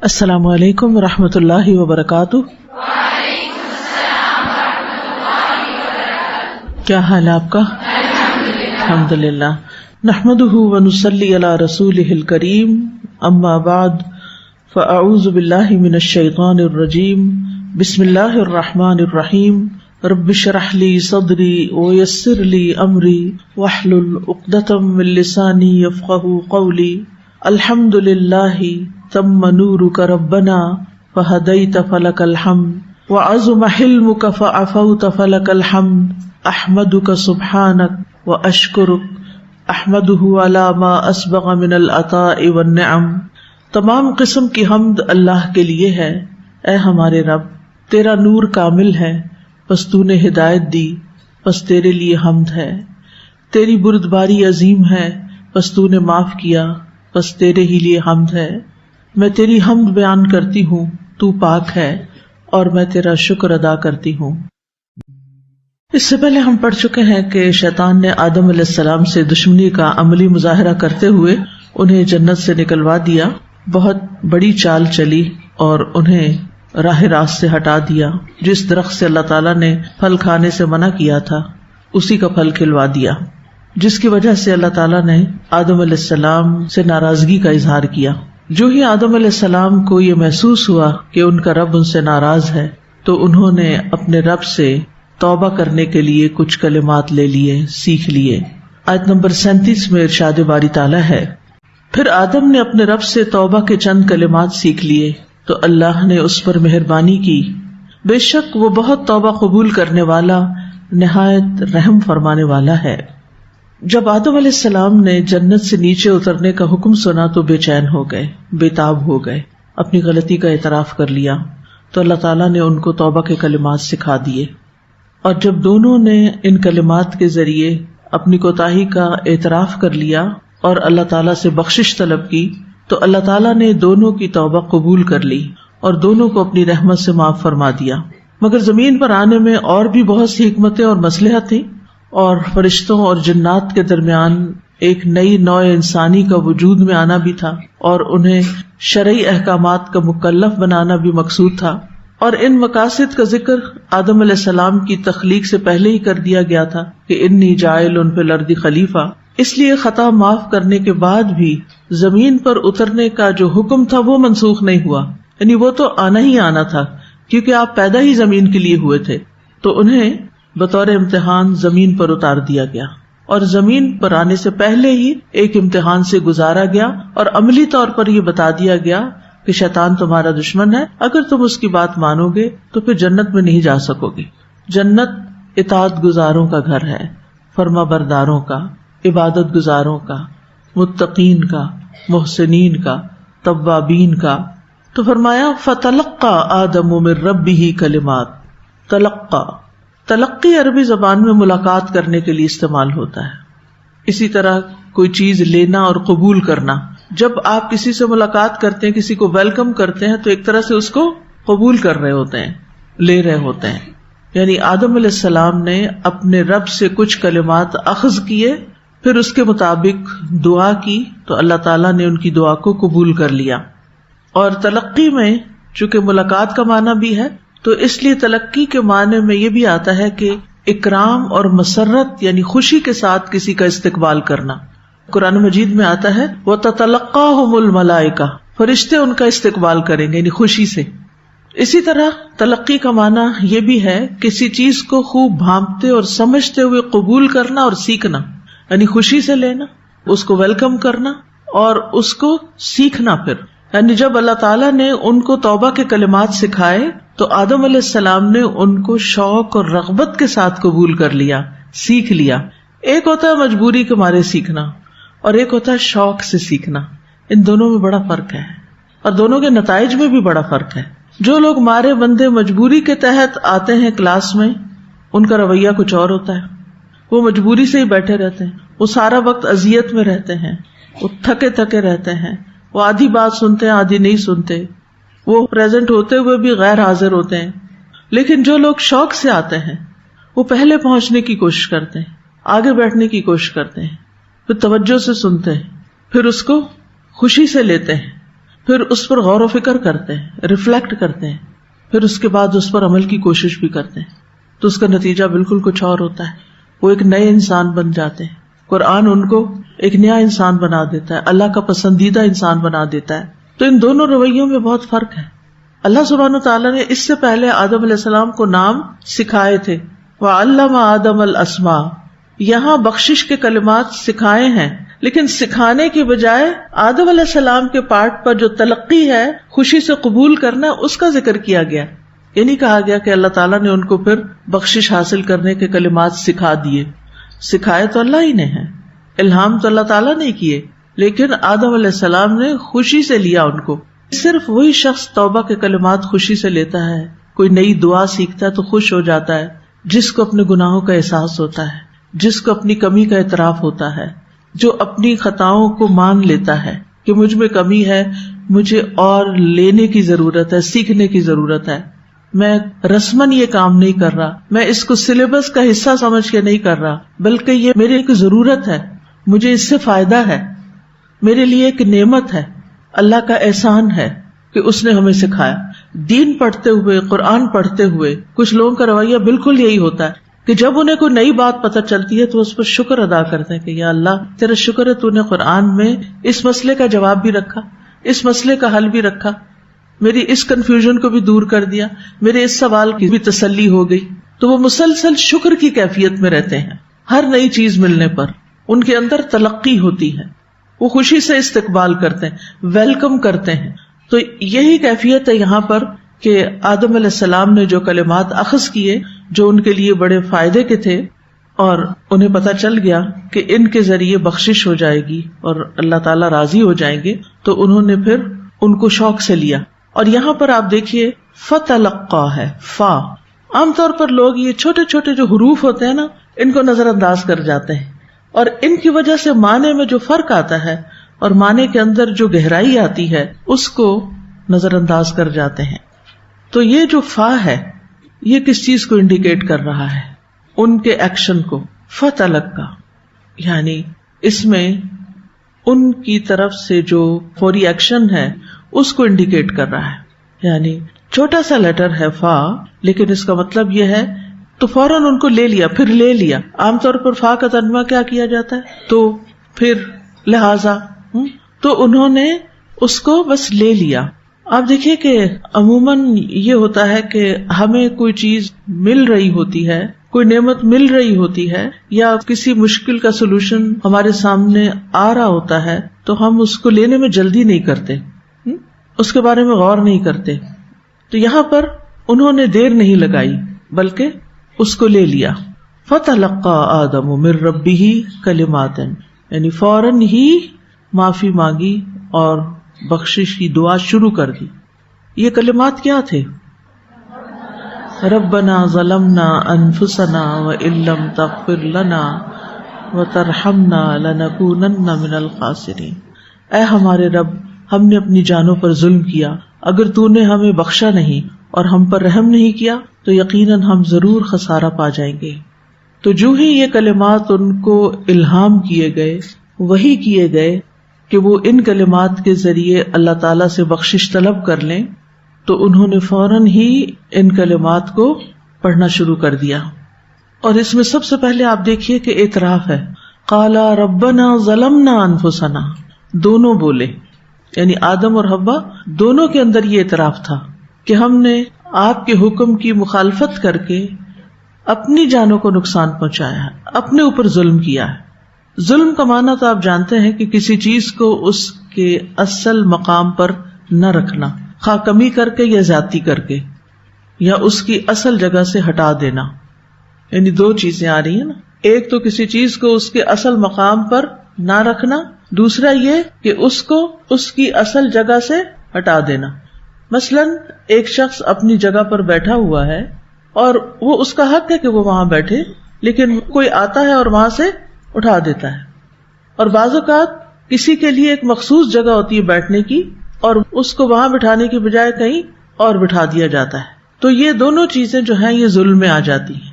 السلام علیکم ورحمۃ اللہ وبرکاتہ۔ کیا حال ہے آپ کا؟ الحمدللہ۔ نحمده ونصلی علی رسولہ الکریم، اما بعد فاعوذ باللہ من الشیطان الرجیم، بسم اللہ الرحمن الرحیم۔ رب اشرح لی صدری ویسر لی امری واحلل عقدۃ من لسانی یفقہوا قولی۔ الحمد للہ تم نورک ربنا فہدیت فلک الحمد وعظم حلمک فعفوت فلک الحمد۔ احمدک سبحانک واشکرک احمدہ علی ما اسبغ من العطاء والنعم۔ تمام قسم کی حمد اللہ کے لیے ہے، اے ہمارے رب تیرا نور کامل ہے، پس تو نے ہدایت دی، پس تیرے لیے حمد ہے۔ تیری بردباری عظیم ہے، پس تو نے معاف کیا، پس تیرے ہی لیے حمد ہے۔ میں تیری حمد بیان کرتی ہوں، تو پاک ہے، اور میں تیرا شکر ادا کرتی ہوں۔ اس سے پہلے ہم پڑھ چکے ہیں کہ شیطان نے آدم علیہ السلام سے دشمنی کا عملی مظاہرہ کرتے ہوئے انہیں جنت سے نکلوا دیا، بہت بڑی چال چلی اور انہیں راہ راست سے ہٹا دیا۔ جس درخت سے اللہ تعالیٰ نے پھل کھانے سے منع کیا تھا اسی کا پھل کھلوا دیا، جس کی وجہ سے اللہ تعالیٰ نے آدم علیہ السلام سے ناراضگی کا اظہار کیا۔ جو ہی آدم علیہ السلام کو یہ محسوس ہوا کہ ان کا رب ان سے ناراض ہے تو انہوں نے اپنے رب سے توبہ کرنے کے لیے کچھ کلمات لے لیے، سیکھ لیے۔ آیت نمبر 37 میں ارشاد باری تعالیٰ ہے، پھر آدم نے اپنے رب سے توبہ کے چند کلمات سیکھ لیے تو اللہ نے اس پر مہربانی کی، بے شک وہ بہت توبہ قبول کرنے والا، نہایت رحم فرمانے والا ہے۔ جب آدم علیہ السلام نے جنت سے نیچے اترنے کا حکم سنا تو بے چین ہو گئے، بے تاب ہو گئے، اپنی غلطی کا اعتراف کر لیا تو اللہ تعالیٰ نے ان کو توبہ کے کلمات سکھا دیے۔ اور جب دونوں نے ان کلمات کے ذریعے اپنی کوتاہی کا اعتراف کر لیا اور اللہ تعالیٰ سے بخشش طلب کی تو اللہ تعالیٰ نے دونوں کی توبہ قبول کر لی اور دونوں کو اپنی رحمت سے معاف فرما دیا۔ مگر زمین پر آنے میں اور بھی بہت سی حکمتیں اور مصلحت تھیں، اور فرشتوں اور جنات کے درمیان ایک نئی نوع انسانی کا وجود میں آنا بھی تھا، اور انہیں شرعی احکامات کا مکلف بنانا بھی مقصود تھا، اور ان مقاصد کا ذکر آدم علیہ السلام کی تخلیق سے پہلے ہی کر دیا گیا تھا کہ انی جاعل فی الارض خلیفہ۔ اس لیے خطا معاف کرنے کے بعد بھی زمین پر اترنے کا جو حکم تھا وہ منسوخ نہیں ہوا، یعنی وہ تو آنا ہی آنا تھا، کیونکہ آپ پیدا ہی زمین کے لیے ہوئے تھے، تو انہیں بطور امتحان زمین پر اتار دیا گیا، اور زمین پر آنے سے پہلے ہی ایک امتحان سے گزارا گیا اور عملی طور پر یہ بتا دیا گیا کہ شیطان تمہارا دشمن ہے، اگر تم اس کی بات مانو گے تو پھر جنت میں نہیں جا سکو گے۔ جنت اطاعت گزاروں کا گھر ہے، فرما برداروں کا، عبادت گزاروں کا، متقین کا، محسنین کا، توابین کا۔ تو فرمایا فَتَلَقَّى آدَمُ مِن رَبِّهِ كَلِمَاتٍ۔ تلقی عربی زبان میں ملاقات کرنے کے لیے استعمال ہوتا ہے۔ اسی طرح کوئی چیز لینا اور قبول کرنا، جب آپ کسی سے ملاقات کرتے ہیں، کسی کو ویلکم کرتے ہیں تو ایک طرح سے اس کو قبول کر رہے ہوتے ہیں، لے رہے ہوتے ہیں۔ یعنی آدم علیہ السلام نے اپنے رب سے کچھ کلمات اخذ کیے، پھر اس کے مطابق دعا کی تو اللہ تعالیٰ نے ان کی دعا کو قبول کر لیا۔ اور تلقی میں چونکہ ملاقات کا معنی بھی ہے تو اس لیے تلقی کے معنی میں یہ بھی آتا ہے کہ اکرام اور مسرت، یعنی خوشی کے ساتھ کسی کا استقبال کرنا۔ قرآن مجید میں آتا ہے وَتَتَلَقَّاهُمُ الْمَلَائِكَةُ، فرشتے ان کا استقبال کریں گے، یعنی خوشی سے۔ اسی طرح تلقی کا معنی یہ بھی ہے کسی چیز کو خوب بھانپتے اور سمجھتے ہوئے قبول کرنا اور سیکھنا، یعنی خوشی سے لینا، اس کو ویلکم کرنا اور اس کو سیکھنا۔ پھر یعنی جب اللہ تعالیٰ نے ان کو توبہ کے کلمات سکھائے تو آدم علیہ السلام نے ان کو شوق اور رغبت کے ساتھ قبول کر لیا، سیکھ لیا۔ ایک ہوتا ہے مجبوری کے مارے سیکھنا اور ایک ہوتا ہے شوق سے سیکھنا، ان دونوں میں بڑا فرق ہے، اور دونوں کے نتائج میں بھی بڑا فرق ہے۔ جو لوگ مارے بندے مجبوری کے تحت آتے ہیں کلاس میں، ان کا رویہ کچھ اور ہوتا ہے، وہ مجبوری سے ہی بیٹھے رہتے ہیں، وہ سارا وقت اذیت میں رہتے ہیں، وہ تھکے تھکے رہتے ہیں، وہ آدھی بات سنتے ہیں آدھی نہیں سنتے، وہ پریزنٹ ہوتے ہوئے بھی غیر حاضر ہوتے ہیں۔ لیکن جو لوگ شوق سے آتے ہیں وہ پہلے پہنچنے کی کوشش کرتے ہیں، آگے بیٹھنے کی کوشش کرتے ہیں، پھر توجہ سے سنتے ہیں، پھر اس کو خوشی سے لیتے ہیں، پھر اس پر غور و فکر کرتے ہیں، ریفلیکٹ کرتے ہیں، پھر اس کے بعد اس پر عمل کی کوشش بھی کرتے ہیں، تو اس کا نتیجہ بالکل کچھ اور ہوتا ہے. وہ ایک نئے انسان بن جاتے ہیں. قرآن ان کو ایک نیا انسان بنا دیتا ہے، اللہ کا پسندیدہ انسان بنا دیتا ہے. تو ان دونوں رویوں میں بہت فرق ہے. اللہ سبحانہ وتعالیٰ نے اس سے پہلے آدم علیہ السلام کو نام سکھائے تھے، وَعَلَّمَ آدَمَ الْأَسْمَاءَ. یہاں بخشش کے کلمات سکھائے ہیں، لیکن سکھانے کی بجائے آدم علیہ السلام کے پارٹ پر جو تلقی ہے، خوشی سے قبول کرنا، اس کا ذکر کیا گیا. یہ نہیں کہا گیا کہ اللہ تعالیٰ نے ان کو پھر بخشش حاصل کرنے کے کلمات سکھا دیے. سکھائے تو اللہ ہی نے ہیں، الہام تو اللہ تعالیٰ نے کیے، لیکن آدم علیہ السلام نے خوشی سے لیا ان کو. صرف وہی شخص توبہ کے کلمات خوشی سے لیتا ہے، کوئی نئی دعا سیکھتا ہے تو خوش ہو جاتا ہے، جس کو اپنے گناہوں کا احساس ہوتا ہے، جس کو اپنی کمی کا اعتراف ہوتا ہے، جو اپنی خطاؤں کو مان لیتا ہے کہ مجھ میں کمی ہے، مجھے اور لینے کی ضرورت ہے، سیکھنے کی ضرورت ہے. میں رسمن یہ کام نہیں کر رہا، میں اس کو سلیبس کا حصہ سمجھ کے نہیں کر رہا، بلکہ یہ میری ایک ضرورت ہے، مجھے اس سے فائدہ ہے، میرے لیے ایک نعمت ہے، اللہ کا احسان ہے کہ اس نے ہمیں سکھایا. دین پڑھتے ہوئے، قرآن پڑھتے ہوئے کچھ لوگوں کا رویہ بالکل یہی ہوتا ہے کہ جب انہیں کوئی نئی بات پتہ چلتی ہے تو اس پر شکر ادا کرتے ہیں کہ یا اللہ تیرا شکر ہے، تو نے قرآن میں اس مسئلے کا جواب بھی رکھا، اس مسئلے کا حل بھی رکھا، میری اس کنفیوژن کو بھی دور کر دیا، میرے اس سوال کی بھی تسلی ہو گئی. تو وہ مسلسل شکر کی کیفیت میں رہتے ہیں. ہر نئی چیز ملنے پر ان کے اندر تلقی ہوتی ہے، وہ خوشی سے استقبال کرتے ہیں، ویلکم کرتے ہیں. تو یہی کیفیت ہے یہاں پر کہ آدم علیہ السلام نے جو کلمات اخذ کیے جو ان کے لیے بڑے فائدے کے تھے، اور انہیں پتہ چل گیا کہ ان کے ذریعے بخشش ہو جائے گی اور اللہ تعالیٰ راضی ہو جائیں گے، تو انہوں نے پھر ان کو شوق سے لیا. اور یہاں پر آپ دیکھیے فتلقا ہے، فا. عام طور پر لوگ یہ چھوٹے چھوٹے جو حروف ہوتے ہیں نا، ان کو نظر انداز کر جاتے ہیں، اور ان کی وجہ سے معنی میں جو فرق آتا ہے اور معنی کے اندر جو گہرائی آتی ہے اس کو نظر انداز کر جاتے ہیں. تو یہ جو فا ہے یہ کس چیز کو انڈیکیٹ کر رہا ہے؟ ان کے ایکشن کو. فتلقا یعنی اس میں ان کی طرف سے جو فوری ایکشن ہے اس کو انڈیکیٹ کر رہا ہے. یعنی چھوٹا سا لیٹر ہے فا، لیکن اس کا مطلب یہ ہے تو فوراً ان کو لے لیا، پھر لے لیا. عام طور پر فا کا ترجمہ کیا کیا جاتا ہے؟ تو، پھر، لہذا. تو انہوں نے اس کو بس لے لیا. آپ دیکھیے کہ عموماً یہ ہوتا ہے کہ ہمیں کوئی چیز مل رہی ہوتی ہے، کوئی نعمت مل رہی ہوتی ہے، یا کسی مشکل کا سولوشن ہمارے سامنے آ رہا ہوتا ہے، تو ہم اس کو لینے میں جلدی نہیں کرتے، اس کے بارے میں غور نہیں کرتے. تو یہاں پر انہوں نے دیر نہیں لگائی بلکہ اس کو لے لیا. فتلقى آدم من ربه کلمات، یعنی فوراً ہی معافی مانگی اور بخشش کی دعا شروع کر دی. یہ کلمات کیا تھے؟ ربنا ظلمنا انفسنا وان لم تغفر لنا وترحمنا لنکونن من الخاسرین. اے ہمارے رب، ہم نے اپنی جانوں پر ظلم کیا، اگر تو نے ہمیں بخشا نہیں اور ہم پر رحم نہیں کیا تو یقیناً ہم ضرور خسارہ پا جائیں گے. تو جو ہی یہ کلمات ان کو الہام کیے گئے، وہی کیے گئے کہ وہ ان کلمات کے ذریعے اللہ تعالیٰ سے بخشش طلب کر لیں، تو انہوں نے فوراً ہی ان کلمات کو پڑھنا شروع کر دیا. اور اس میں سب سے پہلے آپ دیکھیے کہ اعتراف ہے. قالا ربنا ظلمنا انفسنا، دونوں بولے، یعنی آدم اور حوا دونوں کے اندر یہ اعتراف تھا کہ ہم نے آپ کے حکم کی مخالفت کر کے اپنی جانوں کو نقصان پہنچایا ہے، اپنے اوپر ظلم کیا ہے. ظلم کا معنی تو آپ جانتے ہیں کہ کسی چیز کو اس کے اصل مقام پر نہ رکھنا، خواہ کمی کر کے یا زیادتی کر کے، یا اس کی اصل جگہ سے ہٹا دینا. یعنی دو چیزیں آ رہی ہیں نا، ایک تو کسی چیز کو اس کے اصل مقام پر نہ رکھنا، دوسرا یہ کہ اس کو اس کی اصل جگہ سے ہٹا دینا. مثلا ایک شخص اپنی جگہ پر بیٹھا ہوا ہے اور وہ اس کا حق ہے کہ وہ وہاں بیٹھے، لیکن کوئی آتا ہے اور وہاں سے اٹھا دیتا ہے. اور بعض اوقات کسی کے لیے ایک مخصوص جگہ ہوتی ہے بیٹھنے کی، اور اس کو وہاں بٹھانے کی بجائے کہیں اور بٹھا دیا جاتا ہے. تو یہ دونوں چیزیں جو ہیں یہ ظلم میں آ جاتی ہیں.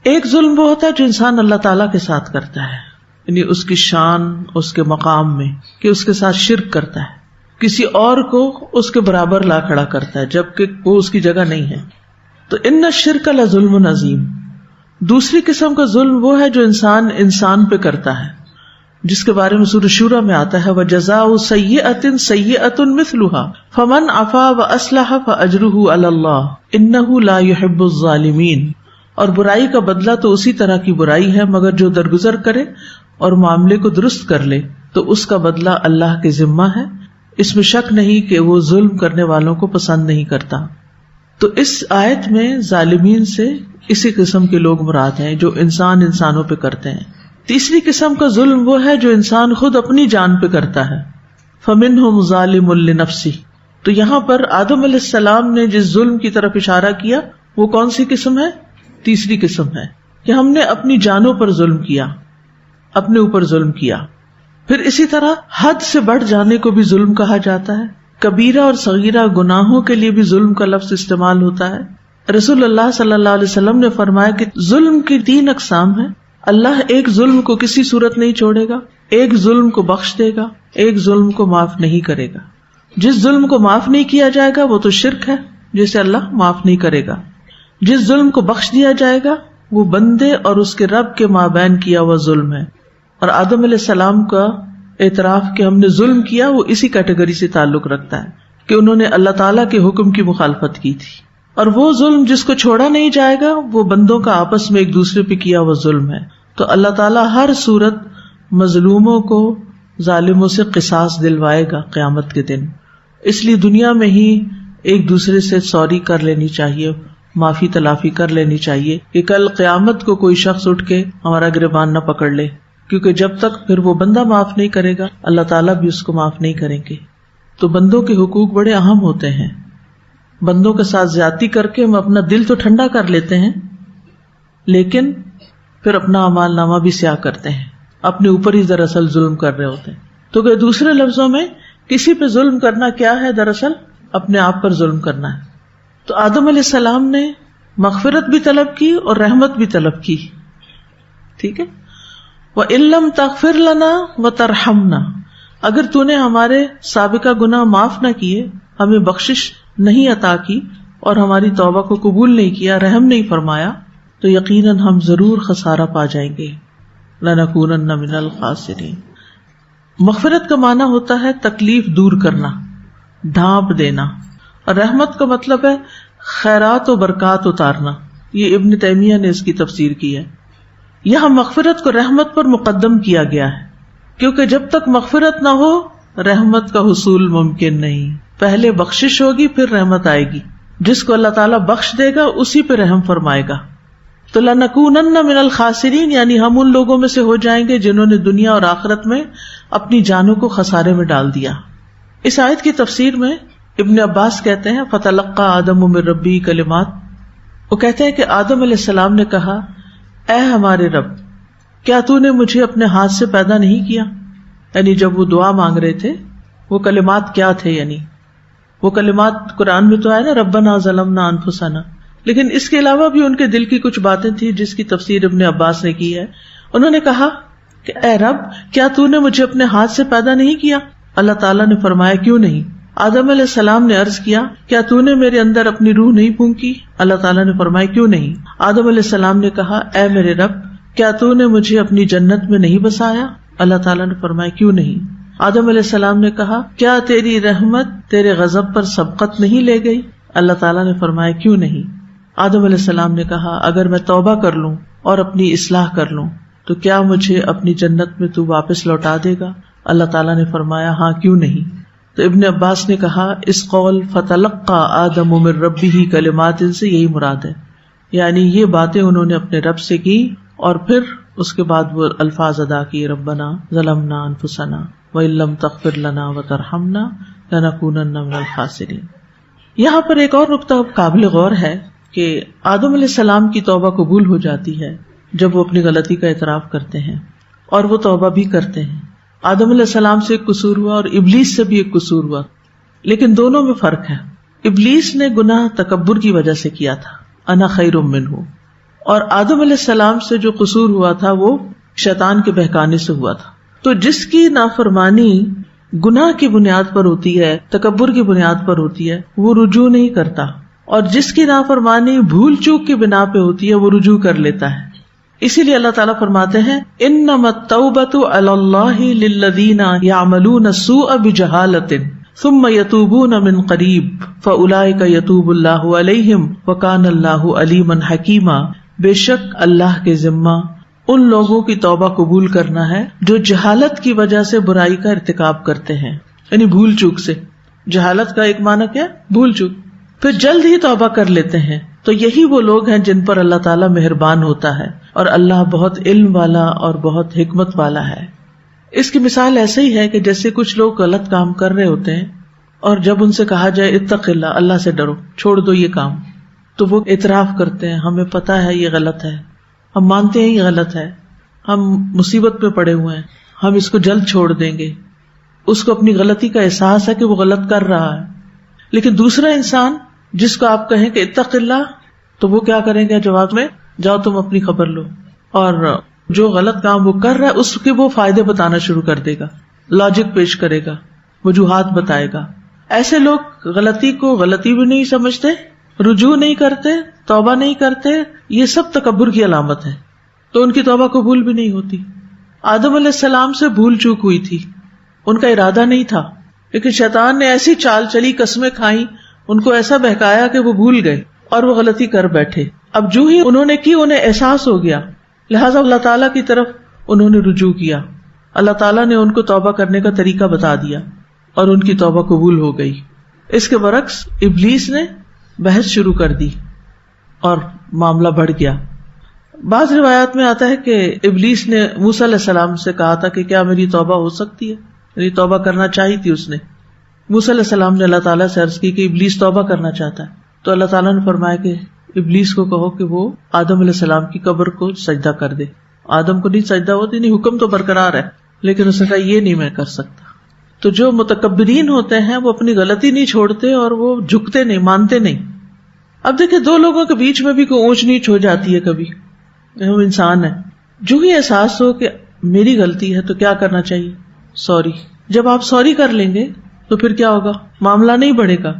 ایک ظلم وہ ہوتا ہے جو انسان اللہ تعالیٰ کے ساتھ کرتا ہے، یعنی اس کی شان، اس کے مقام میں، کہ اس کے ساتھ شرک کرتا ہے. کسی اور کو اس کے برابر لا کھڑا کرتا ہے جبکہ وہ اس کی جگہ نہیں ہے. تو ان الشرک لظلم عظیم. دوسری قسم کا ظلم وہ ہے جو انسان پہ کرتا ہے، جس کے بارے میں سورۃ شورى میں آتا ہے وَجَزَاءُ سَيِّئَةٍ سَيِّئَةٌ مِثْلُهَا فَمَنْ عَفَا وَأَصْلَحَ فَأَجْرُهُ عَلَى اللَّهِ إِنَّهُ لَا يُحِبُّ الظَّالِمِينَ. اور برائی کا بدلہ تو اسی طرح کی برائی ہے، مگر جو درگزر کرے اور معاملے کو درست کر لے تو اس کا بدلہ اللہ کے ذمہ ہے، اس میں شک نہیں کہ وہ ظلم کرنے والوں کو پسند نہیں کرتا. تو اس آیت میں ظالمین سے اسی قسم کے لوگ مراد ہیں جو انسانوں پہ کرتے ہیں. تیسری قسم کا ظلم وہ ہے جو انسان خود اپنی جان پہ کرتا ہے. فَمِنْهُمْ ظَالِمٌ لِنَفْسِهِ. تو یہاں پر آدم علیہ السلام نے جس ظلم کی طرف اشارہ کیا وہ کون سی قسم ہے؟ تیسری قسم ہے کہ ہم نے اپنی جانوں پر ظلم کیا، اپنے اوپر ظلم کیا. پھر اسی طرح حد سے بڑھ جانے کو بھی ظلم کہا جاتا ہے. کبیرہ اور صغیرہ گناہوں کے لیے بھی ظلم کا لفظ استعمال ہوتا ہے. رسول اللہ صلی اللہ علیہ وسلم نے فرمایا کہ ظلم کی 3 اقسام ہیں. اللہ ایک ظلم کو کسی صورت نہیں چھوڑے گا، ایک ظلم کو بخش دے گا، ایک ظلم کو معاف نہیں کرے گا. جس ظلم کو معاف نہیں کیا جائے گا وہ تو شرک ہے جسے اللہ معاف نہیں کرے گا. جس ظلم کو بخش دیا جائے گا وہ بندے اور اس کے رب کے مابین کیا ہوا ظلم ہے. اور آدم علیہ السلام کا اعتراف کہ ہم نے ظلم کیا وہ اسی کیٹیگری سے تعلق رکھتا ہے کہ انہوں نے اللہ تعالیٰ کے حکم کی مخالفت کی تھی. اور وہ ظلم جس کو چھوڑا نہیں جائے گا وہ بندوں کا آپس میں ایک دوسرے پہ کیا ہوا ظلم ہے. تو اللہ تعالیٰ ہر صورت مظلوموں کو ظالموں سے قصاص دلوائے گا قیامت کے دن. اس لیے دنیا میں ہی ایک دوسرے سے سوری کر لینی چاہیے، معافی تلافی کر لینی چاہیے کہ کل قیامت کو کوئی شخص اٹھ کے ہمارا گریبان نہ پکڑ لے، کیونکہ جب تک پھر وہ بندہ معاف نہیں کرے گا اللہ تعالیٰ بھی اس کو معاف نہیں کریں گے. تو بندوں کے حقوق بڑے اہم ہوتے ہیں. بندوں کے ساتھ زیادتی کر کے ہم اپنا دل تو ٹھنڈا کر لیتے ہیں لیکن پھر اپنا اعمال نامہ بھی سیاہ کرتے ہیں، اپنے اوپر ہی دراصل ظلم کر رہے ہوتے ہیں. تو کہ دوسرے لفظوں میں کسی پہ ظلم کرنا کیا ہے؟ دراصل اپنے آپ پر ظلم کرنا ہے. تو آدم علیہ السلام نے مغفرت بھی طلب کی اور رحمت بھی طلب کی. ٹھیک ہے. وَإِن لَّمْ تَغْفِرْ لَنَا وَتَرْحَمْنَا. اگر تو نے ہمارے سابقہ گناہ معاف نہ کیے، ہمیں بخشش نہیں عطا کی اور ہماری توبہ کو قبول نہیں کیا، رحم نہیں فرمایا، تو یقیناً ہم ضرور خسارہ پا جائیں گے. لَنَكُونَنَّ مِنَ الْخَاسِرِينَ. مغفرت کا معنی ہوتا ہے تکلیف دور کرنا، ڈھانپ دینا. اور رحمت کا مطلب ہے خیرات و برکات اتارنا. یہ ابن تیمیہ نے اس کی تفسیر کی ہے. یہاں مغفرت کو رحمت پر مقدم کیا گیا ہے کیونکہ جب تک مغفرت نہ ہو رحمت کا حصول ممکن نہیں. پہلے بخشش ہوگی پھر رحمت آئے گی. جس کو اللہ تعالیٰ بخش دے گا اسی پہ رحم فرمائے گا. تو لَنَكُونَنَّ مِنَ الْخَاسِرِينَ یعنی ہم ان لوگوں میں سے ہو جائیں گے جنہوں نے دنیا اور آخرت میں اپنی جانوں کو خسارے میں ڈال دیا. اس آیت کی تفسیر میں ابن عباس کہتے ہیں فَتَلَقَّى آدَمُ مِن رَبِّهِ كَلِمَاتٍ. وہ کہتے ہیں کہ آدم علیہ السلام نے کہا اے ہمارے رب، کیا تو نے مجھے اپنے ہاتھ سے پیدا نہیں کیا؟ یعنی جب وہ دعا مانگ رہے تھے وہ کلمات کیا تھے؟ یعنی وہ کلمات قرآن میں تو آئے نا ربنا ظلمنا انفسنا، لیکن اس کے علاوہ بھی ان کے دل کی کچھ باتیں تھی جس کی تفسیر ابن عباس نے کی ہے. انہوں نے کہا کہ اے رب، کیا تو نے مجھے اپنے ہاتھ سے پیدا نہیں کیا؟ اللہ تعالیٰ نے فرمایا کیوں نہیں. آدم علیہ السلام نے عرض کیا کیا تو نے میرے اندر اپنی روح نہیں پھونکی؟ اللہ تعالیٰ نے فرمایا کیوں نہیں. آدم علیہ السلام نے کہا اے میرے رب، کیا تو نے مجھے اپنی جنت میں نہیں بسایا؟ اللہ تعالیٰ نے فرمایا کیوں نہیں. آدم علیہ السلام نے کہا کیا تیری رحمت تیرے غضب پر سبقت نہیں لے گئی؟ اللہ تعالیٰ نے فرمایا کیوں نہیں. آدم علیہ السلام نے کہا اگر میں توبہ کر لوں اور اپنی اصلاح کر لوں تو کیا مجھے اپنی جنت میں تو واپس لوٹا دے گا؟ اللہ تعالیٰ نے فرمایا ہاں کیوں نہیں. تو ابن عباس نے کہا اس قول فَتَلَقَّى آدَمُ مِن رَبِّهِ كَلِمَاتٍ سے یہی مراد ہے، یعنی یہ باتیں انہوں نے اپنے رب سے کی اور پھر اس کے بعد وہ الفاظ ادا کیے ربنا ظلمنا انفسنا وَإِن لَّمْ تَغْفِرْ لَنَا وَتَرْحَمْنَا لَنَكُونَنَّ مِنَ الْخَاسِرِينَ. یہاں پر ایک اور نقطہ قابل غور ہے کہ آدم علیہ السلام کی توبہ قبول ہو جاتی ہے جب وہ اپنی غلطی کا اعتراف کرتے ہیں اور وہ توبہ بھی کرتے ہیں. آدم علیہ السلام سے ایک قصور ہوا اور ابلیس سے بھی ایک قصور ہوا، لیکن دونوں میں فرق ہے. ابلیس نے گناہ تکبر کی وجہ سے کیا تھا، انا خیر منہ، اور آدم علیہ السلام سے جو قصور ہوا تھا وہ شیطان کے بہکانے سے ہوا تھا. تو جس کی نافرمانی گناہ کی بنیاد پر ہوتی ہے، تکبر کی بنیاد پر ہوتی ہے، وہ رجوع نہیں کرتا، اور جس کی نافرمانی بھول چوک کی بنا پہ ہوتی ہے وہ رجوع کر لیتا ہے. اسی لیے اللہ تعالیٰ فرماتے ہیں انما التوبۃ علی اللہ للذین یعملون السوء بجہالۃ ثم یتوبون من قریب فاولئک یتوب اللہ علیہم وکان اللہ علیما حکیما. بے شک اللہ کے ذمہ ان لوگوں کی توبہ قبول کرنا ہے جو جہالت کی وجہ سے برائی کا ارتکاب کرتے ہیں، یعنی بھول چوک سے. جہالت کا ایک معنی کیا؟ بھول چوک. پھر جلد ہی توبہ کر لیتے ہیں. تو یہی وہ لوگ ہیں جن پر اللہ تعالیٰ مہربان ہوتا ہے، اور اللہ بہت علم والا اور بہت حکمت والا ہے. اس کی مثال ایسے ہی ہے کہ جیسے کچھ لوگ غلط کام کر رہے ہوتے ہیں، اور جب ان سے کہا جائے اتق اللہ، اللہ سے ڈرو، چھوڑ دو یہ کام، تو وہ اعتراف کرتے ہیں ہمیں پتا ہے یہ غلط ہے، ہم مانتے ہیں یہ غلط ہے، ہم مصیبت میں پڑے ہوئے ہیں، ہم اس کو جلد چھوڑ دیں گے. اس کو اپنی غلطی کا احساس ہے کہ وہ غلط کر رہا ہے. لیکن دوسرا انسان جس کو آپ کہیں کہ اتق اللہ، تو وہ کیا کریں گے جواب میں؟ جاؤ تم اپنی خبر لو. اور جو غلط کام وہ کر رہا ہے اس کے وہ فائدے بتانا شروع کر دے گا، لاجک پیش کرے گا، وجوہات بتائے گا. ایسے لوگ غلطی کو غلطی بھی نہیں سمجھتے، رجوع نہیں کرتے، توبہ نہیں کرتے. یہ سب تکبر کی علامت ہے، تو ان کی توبہ قبول بھی نہیں ہوتی. آدم علیہ السلام سے بھول چوک ہوئی تھی، ان کا ارادہ نہیں تھا، لیکن شیطان نے ایسی چال چلی، قسمیں کھائیں، ان کو ایسا بہکایا کہ وہ بھول گئے اور وہ غلطی کر بیٹھے. اب جو ہی انہوں نے کی انہیں احساس ہو گیا، لہٰذا اللہ تعالیٰ کی طرف انہوں نے رجوع کیا. اللہ تعالیٰ نے ان کو توبہ کرنے کا طریقہ بتا دیا اور ان کی توبہ قبول ہو گئی. اس کے برعکس ابلیس نے بحث شروع کر دی اور معاملہ بڑھ گیا. بعض روایات میں آتا ہے کہ ابلیس نے موسیٰ علیہ السلام سے کہا تھا کہ کیا میری توبہ ہو سکتی ہے، میری توبہ کرنا چاہی تھی اس نے. موسیٰ علیہ السلام نے اللہ تعالیٰ سے عرض کی کہ ابلیس توبہ کرنا چاہتا ہے. تو اللہ تعالیٰ نے فرمایا کہ ابلیس کو کہو کہ وہ آدم علیہ السلام کی قبر کو سجدہ کر دے. آدم کو نہیں سجدہ ہوتی، نہیں، حکم تو برقرار ہے، لیکن اس نے کہا یہ نہیں میں کر سکتا. تو جو متکبرین ہوتے ہیں وہ اپنی غلطی نہیں چھوڑتے اور وہ جھکتے نہیں، مانتے نہیں. اب دیکھیں دو لوگوں کے بیچ میں بھی کوئی اونچ نیچ ہو جاتی ہے، کبھی ہم انسان ہیں. جو ہی احساس ہو کہ میری غلطی ہے تو کیا کرنا چاہیے؟ سوری. جب آپ سوری کر لیں گے تو پھر کیا ہوگا؟ معاملہ نہیں بڑھے گا.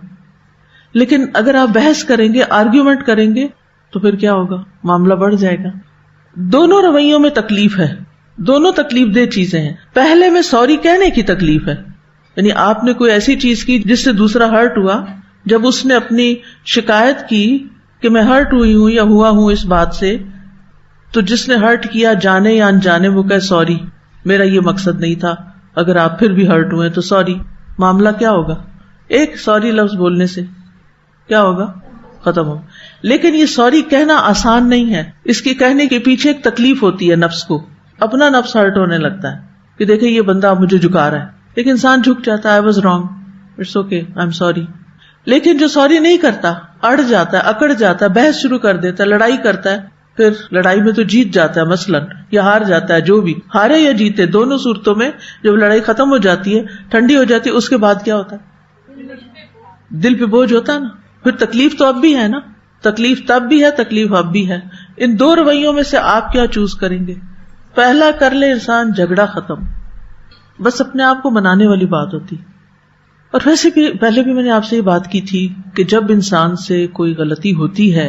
لیکن اگر آپ بحث کریں گے، آرگیومنٹ کریں گے، تو پھر کیا ہوگا؟ معاملہ بڑھ جائے گا. دونوں رویوں میں تکلیف ہے، دونوں تکلیف دہ چیزیں ہیں. پہلے میں سوری کہنے کی تکلیف ہے، یعنی آپ نے کوئی ایسی چیز کی جس سے دوسرا ہرٹ ہوا. جب اس نے اپنی شکایت کی کہ میں ہرٹ ہوئی ہوں یا ہوا ہوں اس بات سے، تو جس نے ہرٹ کیا جانے یا انجانے وہ کہے سوری، میرا یہ مقصد نہیں تھا، اگر آپ پھر بھی ہرٹ ہوئے تو سوری. معاملہ کیا ہوگا؟ ایک سوری لفظ بولنے سے کیا ہوگا؟ ختم ہو. لیکن یہ سوری کہنا آسان نہیں ہے. اس کے کہنے کے پیچھے ایک تکلیف ہوتی ہے. نفس کو، اپنا نفس ہرٹ ہونے لگتا ہے کہ دیکھیں یہ بندہ مجھے جھکا رہا ہے. لیکن انسان جھک جاتا ہے، I was wrong, it's okay, I am sorry. لیکن جو سوری نہیں کرتا، اڑ جاتا ہے، اکڑ جاتا ہے، بحث شروع کر دیتا ہے، لڑائی کرتا ہے، پھر لڑائی میں تو جیت جاتا ہے مثلاً، یا ہار جاتا ہے. جو بھی ہارے یا جیتے، دونوں صورتوں میں جب لڑائی ختم ہو جاتی ہے، ٹھنڈی ہو جاتی ہے، اس کے بعد کیا ہوتا ہے؟ دل پہ بوجھ ہوتا ہے نا. پھر تکلیف تو اب بھی ہے نا، تکلیف تب بھی ہے، تکلیف اب بھی ہے. ان دو رویوں میں سے آپ کیا چوز کریں گے؟ پہلا کر لے انسان، جھگڑا ختم، بس اپنے آپ کو منانے والی بات ہوتی. اور ویسے بھی پہلے بھی میں نے آپ سے یہ بات کی تھی کہ جب انسان سے کوئی غلطی ہوتی ہے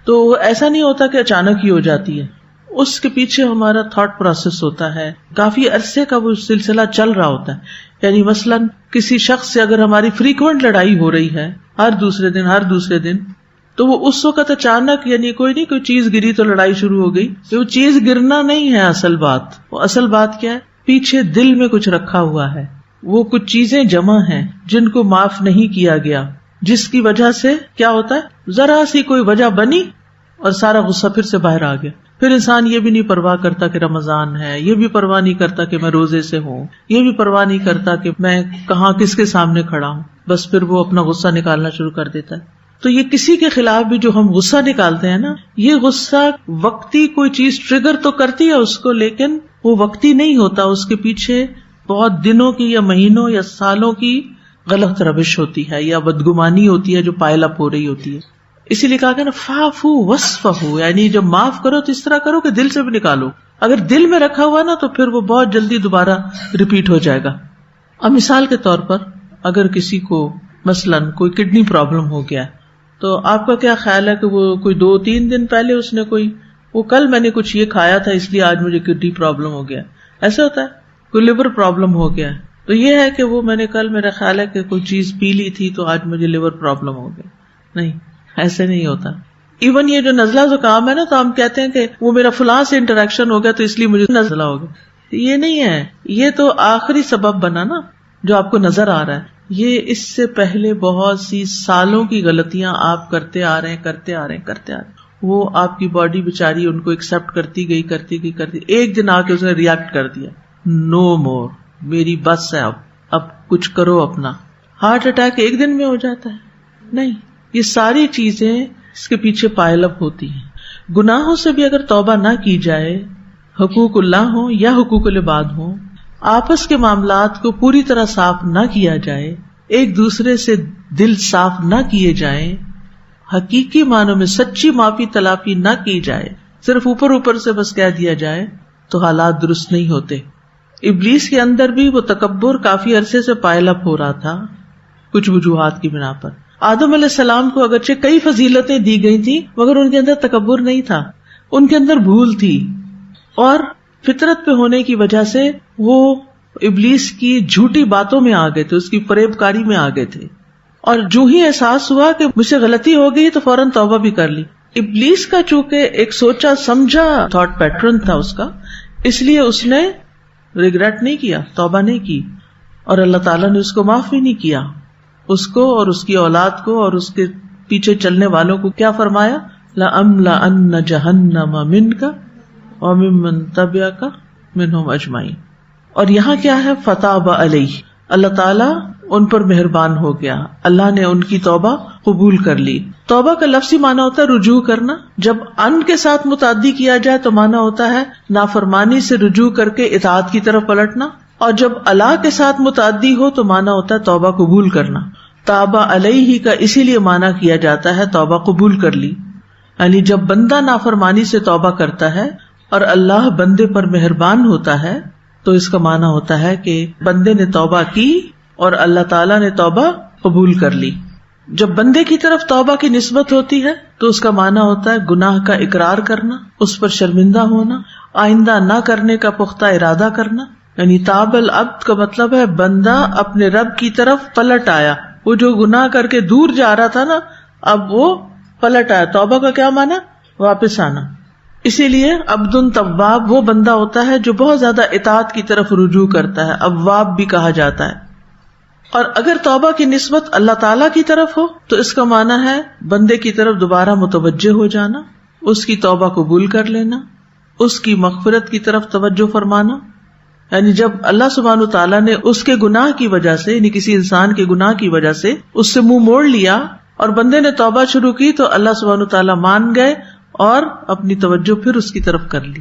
تو ایسا نہیں ہوتا کہ اچانک ہی ہو جاتی ہے. اس کے پیچھے ہمارا تھاٹ پروسیس ہوتا ہے، کافی عرصے کا وہ سلسلہ چل رہا ہوتا ہے. یعنی مثلاً کسی شخص سے اگر ہماری فریکوینٹ لڑائی ہو رہی ہے، ہر دوسرے دن، تو وہ اس وقت اچانک، یعنی کوئی چیز گری تو لڑائی شروع ہو گئی. وہ چیز گرنا نہیں ہے اصل بات. وہ اصل بات کیا ہے؟ پیچھے دل میں کچھ رکھا ہوا ہے، وہ کچھ چیزیں جمع ہیں جن کو معاف نہیں کیا گیا، جس کی وجہ سے کیا ہوتا ہے؟ ذرا سی کوئی وجہ بنی اور سارا غصہ پھر سے باہر آ گیا. پھر انسان یہ بھی نہیں پرواہ کرتا کہ رمضان ہے، یہ بھی پرواہ نہیں کرتا کہ میں روزے سے ہوں، یہ بھی پرواہ نہیں کرتا کہ میں کہاں کس کے سامنے کھڑا ہوں. بس پھر وہ اپنا غصہ نکالنا شروع کر دیتا ہے. تو یہ کسی کے خلاف بھی جو ہم غصہ نکالتے ہیں نا، یہ غصہ وقتی کوئی چیز ٹریگر تو کرتی ہے اس کو، لیکن وہ وقتی نہیں ہوتا. اس کے پیچھے بہت دنوں کی یا مہینوں یا سالوں کی غلط روش ہوتی ہے یا بدگمانی ہوتی ہے جو پائل اپ ہو رہی ہوتی ہے. اسی لیے کہا کہ نا فاعفو واصفحوا، یعنی جب معاف کرو تو اس طرح کرو کہ دل سے بھی نکالو. اگر دل میں رکھا ہوا نا تو پھر وہ بہت جلدی دوبارہ ریپیٹ ہو جائے گا. اب مثال کے طور پر اگر کسی کو مثلاً کوئی کڈنی پرابلم ہو گیا تو آپ کا کیا خیال ہے کہ وہ کوئی 2-3 دن پہلے اس نے وہ کل میں نے کچھ یہ کھایا تھا اس لیے آج مجھے کڈنی پرابلم ہو گیا، ایسے ہوتا ہے؟ کوئی لیور پرابلم ہو گیا تو یہ ہے کہ وہ میں نے کل میرا خیال ہے کہ کوئی چیز پی لی تھی تو آج مجھے لیور پرابلم ہو گیا. نہیں، ایسے نہیں ہوتا. ایون یہ جو نزلہ زکام ہے نا، تو ہم کہتے ہیں کہ وہ میرا فلاں سے انٹریکشن ہو گیا تو اس لیے مجھے نزلہ ہو گیا. یہ نہیں ہے، یہ تو آخری سبب بنا نا جو آپ کو نظر آ رہا ہے. یہ اس سے پہلے بہت سی سالوں کی غلطیاں آپ کرتے آ رہے ہیں. وہ آپ کی باڈی بیچاری ان کو ایکسپٹ کرتی گئی. ایک دن آ کے اس نے ریئیکٹ کر دیا، نو مور، میری بس ہے، اب کچھ کرو اپنا. ہارٹ اٹیک ایک دن میں ہو جاتا ہے؟ نہیں. یہ ساری چیزیں اس کے پیچھے پائل اپ ہوتی ہیں. گناہوں سے بھی اگر توبہ نہ کی جائے، حقوق اللہ ہوں یا حقوق العباد ہوں، آپس کے معاملات کو پوری طرح صاف نہ کیا جائے، ایک دوسرے سے دل صاف نہ کیے جائیں، حقیقی معنوں میں سچی معافی تلافی نہ کی جائے، صرف اوپر سے بس کہہ دیا جائے، تو حالات درست نہیں ہوتے. ابلیس کے اندر بھی وہ تکبر کافی عرصے سے پائل اپ ہو رہا تھا کچھ وجوہات کی بنا پر. آدم علیہ السلام کو اگرچہ کئی فضیلتیں دی گئی تھی مگر ان کے اندر تکبر نہیں تھا، ان کے اندر بھول تھی، اور فطرت پہ ہونے کی وجہ سے وہ ابلیس کی جھوٹی باتوں میں آ گئے تھے، اس کی فریب کاری میں آ گئے تھے. اور جو ہی احساس ہوا کہ مجھ سے غلطی ہو گئی تو فوراً توبہ بھی کر لی. ابلیس کا چونکہ ایک سوچا سمجھا تھاٹ پیٹرن تھا اس کا، اس لیے اس نے ریگریٹ نہیں کیا، توبہ نہیں کی، اور اللہ تعالیٰ نے اس کو معاف بھی نہیں کیا. اس کو اور اس کی اولاد کو اور اس کے پیچھے چلنے والوں کو کیا فرمایا؟ لَأَمْلَأَنَّ جَهَنَّمَ مِنْكَ وَمِمَّنْ تَبِعَكَ مِنْهُمْ أَجْمَعِينَ. اور یہاں کیا ہے؟ فَتَابَ عَلَيْهِ، اللہ تعالیٰ ان پر مہربان ہو گیا، اللہ نے ان کی توبہ قبول کر لی. توبہ کا لفظی معنی ہوتا ہے رجوع کرنا. جب ان کے ساتھ متعدی کیا جائے تو معنی ہوتا ہے نافرمانی سے رجوع کر کے اطاعت کی طرف پلٹنا، اور جب اللہ کے ساتھ متعدی ہو تو معنی ہوتا ہے توبہ قبول کرنا. تابا علیہ کا اسی لیے معنی کیا جاتا ہے توبہ قبول کر لی، یعنی جب بندہ نافرمانی سے توبہ کرتا ہے اور اللہ بندے پر مہربان ہوتا ہے تو اس کا معنی ہوتا ہے کہ بندے نے توبہ کی اور اللہ تعالیٰ نے توبہ قبول کر لی. جب بندے کی طرف توبہ کی نسبت ہوتی ہے تو اس کا معنی ہوتا ہے گناہ کا اقرار کرنا، اس پر شرمندہ ہونا، آئندہ نہ کرنے کا پختہ ارادہ کرنا. یعنی تاب العبد کا مطلب ہے بندہ اپنے رب کی طرف پلٹ آیا. وہ جو گناہ کر کے دور جا رہا تھا نا، اب وہ پلٹ آیا. توبہ کا کیا معنی؟ واپس آنا. اسی لیے عبد تواب وہ بندہ ہوتا ہے جو بہت زیادہ اطاعت کی طرف رجوع کرتا ہے، اواب بھی کہا جاتا ہے. اور اگر توبہ کی نسبت اللہ تعالیٰ کی طرف ہو تو اس کا معنی ہے بندے کی طرف دوبارہ متوجہ ہو جانا، اس کی توبہ قبول کر لینا، اس کی مغفرت کی طرف توجہ فرمانا. یعنی جب اللہ سبحانہ تعالیٰ نے اس کے گناہ کی وجہ سے، یعنی کسی انسان کے گناہ کی وجہ سے اس سے منہ موڑ لیا اور بندے نے توبہ شروع کی تو اللہ سبحانہ تعالیٰ مان گئے اور اپنی توجہ پھر اس کی طرف کر لی.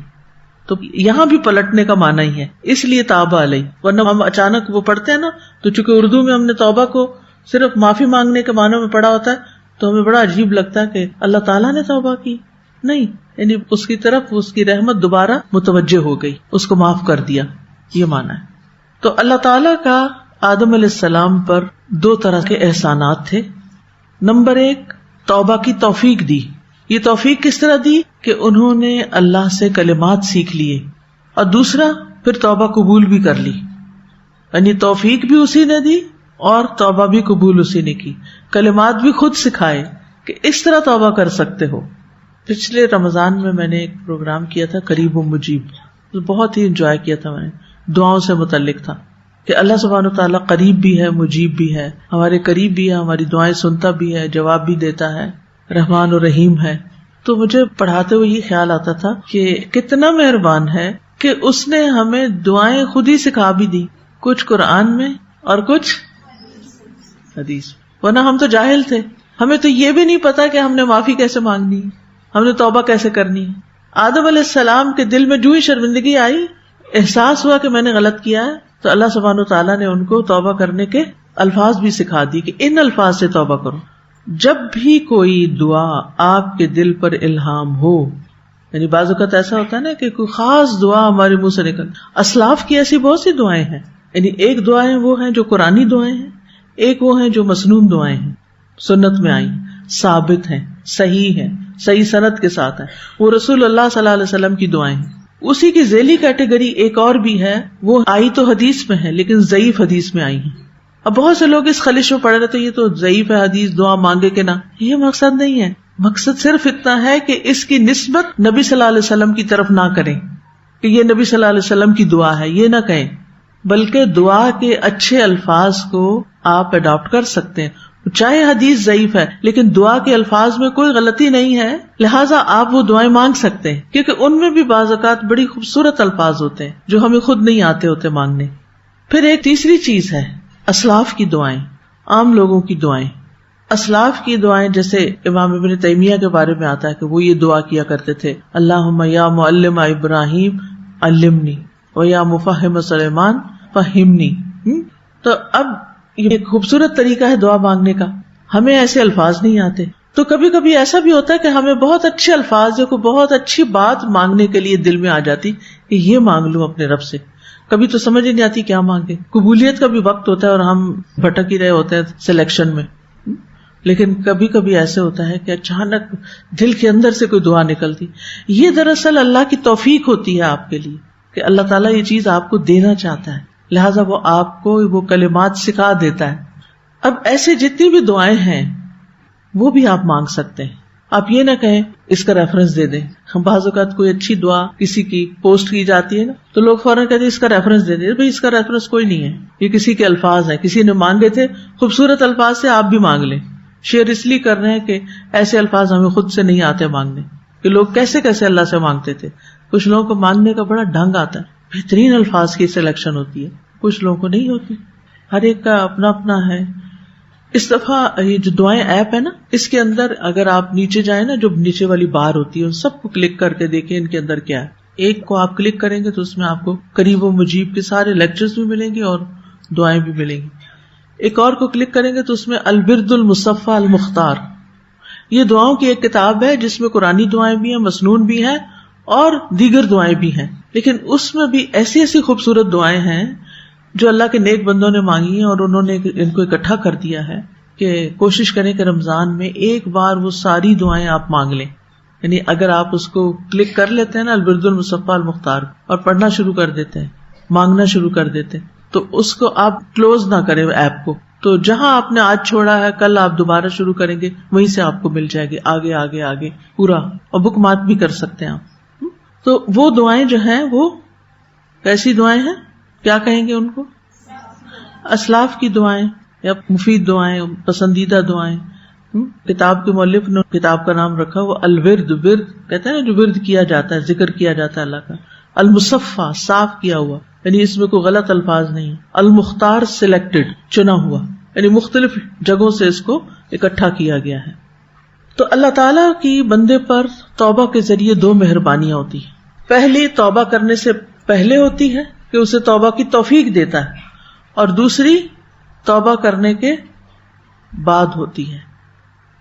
تو یہاں بھی پلٹنے کا معنی ہی ہے، اس لیے توبہ علیہ. ورنہ ہم اچانک وہ پڑھتے ہیں نا، تو چونکہ اردو میں ہم نے توبہ کو صرف معافی مانگنے کے معنی میں پڑھا ہوتا ہے تو ہمیں بڑا عجیب لگتا ہے کہ اللہ تعالیٰ نے توبہ کی. نہیں، یعنی اس کی طرف اس کی رحمت دوبارہ متوجہ ہو گئی، اس کو معاف کر دیا، یہ معنی ہے. تو اللہ تعالیٰ کا آدم علیہ السلام پر 2 طرح کے احسانات تھے. نمبر 1، توبہ کی توفیق دی. یہ توفیق کس طرح دی کہ انہوں نے اللہ سے کلمات سیکھ لیے، اور دوسرا پھر توبہ قبول بھی کر لی. یعنی توفیق بھی اسی نے دی اور توبہ بھی قبول اسی نے کی. کلمات بھی خود سکھائے کہ اس طرح توبہ کر سکتے ہو. پچھلے رمضان میں نے ایک پروگرام کیا تھا قریب و مجیب، بہت ہی انجوائے کیا تھا. میں نے دعاؤں سے متعلق تھا کہ اللہ سبحانہ تعالیٰ قریب بھی ہے، مجیب بھی ہے، ہمارے قریب بھی ہے، ہماری دعائیں سنتا بھی ہے، جواب بھی دیتا ہے، رحمان و رحیم ہے. تو مجھے پڑھاتے ہوئے یہ خیال آتا تھا کہ کتنا مہربان ہے کہ اس نے ہمیں دعائیں خود ہی سکھا بھی دی، کچھ قرآن میں اور کچھ حدیث. ورنہ ہم تو جاہل تھے، ہمیں تو یہ بھی نہیں پتا کہ ہم نے معافی کیسے مانگنی ہے، ہم نے توبہ کیسے کرنی ہے. آدم علیہ السلام کے دل میں جو ہی شرمندگی آئی، احساس ہوا کہ میں نے غلط کیا ہے، تو اللہ سبحانہ تعالیٰ نے ان کو توبہ کرنے کے الفاظ بھی سکھا دی کہ ان الفاظ سے توبہ کرو. جب بھی کوئی دعا آپ کے دل پر الہام ہو، یعنی بعض اوقات ایسا ہوتا ہے نا کہ کوئی خاص دعا ہمارے منہ سے نکل، اسلاف کی ایسی بہت سی دعائیں ہیں یعنی ایک دعائیں وہ ہیں جو قرآنی دعائیں ہیں، ایک وہ ہیں جو مسنون دعائیں ہیں، سنت میں آئی، ثابت ہیں، صحیح ہیں، صحیح سند کے ساتھ ہیں، وہ رسول اللہ صلی اللہ علیہ وسلم کی دعائیں ہیں۔ اسی کی ذیلی کیٹیگری ایک اور بھی ہے، وہ آئی تو حدیث میں ہے لیکن ضعیف حدیث میں آئی ہیں۔ اب بہت سے لوگ اس خلش میں پڑے رہتے یہ تو ضعیف ہے حدیث، دعا مانگے کہ نہ، یہ مقصد نہیں ہے۔ مقصد صرف اتنا ہے کہ اس کی نسبت نبی صلی اللہ علیہ وسلم کی طرف نہ کریں کہ یہ نبی صلی اللہ علیہ وسلم کی دعا ہے، یہ نہ کہیں، بلکہ دعا کے اچھے الفاظ کو آپ اڈاپٹ کر سکتے ہیں۔ چاہے حدیث ضعیف ہے لیکن دعا کے الفاظ میں کوئی غلطی نہیں ہے، لہٰذا آپ وہ دعائیں مانگ سکتے ہیں، کیونکہ ان میں بھی بعض اوقات بڑی خوبصورت الفاظ ہوتے ہیں جو ہمیں خود نہیں آتے ہوتے مانگنے۔ پھر ایک تیسری چیز ہے اسلاف کی دعائیں، عام لوگوں کی دعائیں۔ اسلاف کی دعائیں جیسے امام ابن تیمیہ کے بارے میں آتا ہے کہ وہ یہ دعا کیا کرتے تھے، اللہم یا معلم ابراہیم علمنی و یا مفہم سلیمان فہمنی۔ تو اب یہ ایک خوبصورت طریقہ ہے دعا مانگنے کا، ہمیں ایسے الفاظ نہیں آتے، تو کبھی کبھی ایسا بھی ہوتا ہے کہ ہمیں بہت اچھے الفاظ یا کوئی بہت اچھی بات مانگنے کے لیے دل میں آ جاتی کہ یہ مانگ لوں اپنے رب سے، کبھی تو سمجھ ہی نہیں آتی کیا مانگے۔ قبولیت کا بھی وقت ہوتا ہے اور ہم بھٹک ہی رہے ہوتے ہیں سلیکشن میں، لیکن کبھی کبھی ایسے ہوتا ہے کہ اچانک دل کے اندر سے کوئی دعا نکلتی، یہ دراصل اللہ کی توفیق ہوتی ہے آپ کے لیے کہ اللہ تعالیٰ یہ چیز آپ کو دینا چاہتا ہے، لہٰذا وہ آپ کو وہ کلمات سکھا دیتا ہے۔ اب ایسے جتنی بھی دعائیں ہیں وہ بھی آپ مانگ سکتے ہیں، آپ یہ نہ کہیں اس کا ریفرنس دے دیں۔ بعض اوقات کوئی اچھی دعا کسی کی پوسٹ کی جاتی ہے نا تو لوگ فوراً کہتے ہیں اس کا ریفرنس دے دیں، بھائی اس کا ریفرنس کوئی نہیں ہے، یہ کسی کے الفاظ ہیں، کسی نے مانگے تھے خوبصورت الفاظ سے، آپ بھی مانگ لیں۔ شیئر اس لیے کر رہے ہیں کہ ایسے الفاظ ہمیں خود سے نہیں آتے مانگنے، کہ لوگ کیسے کیسے اللہ سے مانگتے تھے۔ کچھ لوگوں کو مانگنے کا بڑا ڈھنگ آتا ہے، بہترین الفاظ کی سلیکشن ہوتی ہے، کچھ لوگوں کو نہیں ہوتی، ہر ایک کا اپنا اپنا ہے۔ اس دفعہ یہ جو دعائیں ایپ ہے نا، اس کے اندر اگر آپ نیچے جائیں نا، جو نیچے والی بار ہوتی ہے ان سب کو کلک کر کے دیکھیں ان کے اندر کیا ہے۔ ایک کو آپ کلک کریں گے تو اس میں آپ کو قریب و مجیب کے سارے لیکچرز بھی ملیں گے اور دعائیں بھی ملیں گی۔ ایک اور کو کلک کریں گے تو اس میں البرد المصفى المختار، یہ دعاؤں کی ایک کتاب ہے جس میں قرآنی دعائیں بھی ہیں، مسنون بھی ہیں اور دیگر دعائیں بھی ہیں، لیکن اس میں بھی ایسی ایسی خوبصورت دعائیں ہیں جو اللہ کے نیک بندوں نے مانگی ہیں اور انہوں نے ان کو اکٹھا کر دیا ہے کہ کوشش کریں کہ رمضان میں ایک بار وہ ساری دعائیں آپ مانگ لیں۔ یعنی اگر آپ اس کو کلک کر لیتے ہیں نا البرد المصفى المختار اور پڑھنا شروع کر دیتے ہیں، مانگنا شروع کر دیتے ہیں، تو اس کو آپ کلوز نہ کریں ایپ کو، تو جہاں آپ نے آج چھوڑا ہے کل آپ دوبارہ شروع کریں گے وہیں سے آپ کو مل جائے گی، آگے آگے آگے پورا، اور بک مارک بھی کر سکتے ہیں آپ۔ تو وہ دعائیں جو ہیں وہ کیسی دعائیں ہیں، کیا کہیں گے ان کو؟ اسلاف کی دعائیں یا مفید دعائیں، پسندیدہ دعائیں۔ کتاب کے مؤلف نے کتاب کا نام رکھا وہ الورد، ورد کہتے ہیں نا جو ورد کیا جاتا ہے، ذکر کیا جاتا ہے اللہ کا۔ المصفى صاف کیا ہوا، یعنی اس میں کوئی غلط الفاظ نہیں۔ المختار سلیکٹڈ، چنا ہوا، یعنی مختلف جگہوں سے اس کو اکٹھا کیا گیا ہے۔ تو اللہ تعالیٰ کی بندے پر توبہ کے ذریعے دو مہربانیاں ہوتی ہیں۔ پہلی توبہ کرنے سے پہلے ہوتی ہے کہ اسے توبہ کی توفیق دیتا ہے، اور دوسری توبہ کرنے کے بعد ہوتی ہے،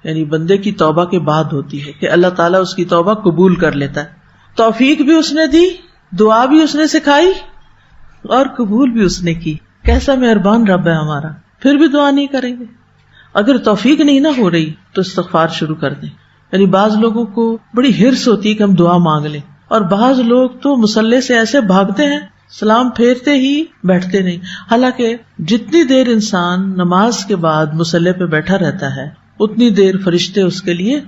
یعنی بندے کی توبہ کے بعد ہوتی ہے کہ اللہ تعالیٰ اس کی توبہ قبول کر لیتا ہے۔ توفیق بھی اس نے دی، دعا بھی اس نے سکھائی اور قبول بھی اس نے کی۔ کیسا مہربان رب ہے ہمارا۔ پھر بھی دعا نہیں کریں گے، اگر توفیق نہیں نہ ہو رہی تو استغفار شروع کر دیں۔ یعنی بعض لوگوں کو بڑی ہرس ہوتی ہے کہ ہم دعا مانگ لیں، اور بعض لوگ تو مصلے سے ایسے بھاگتے ہیں سلام پھیرتے ہی بیٹھتے نہیں، حالانکہ جتنی دیر انسان نماز کے بعد مصلے پہ بیٹھا رہتا ہے اتنی دیر فرشتے اس کے لیے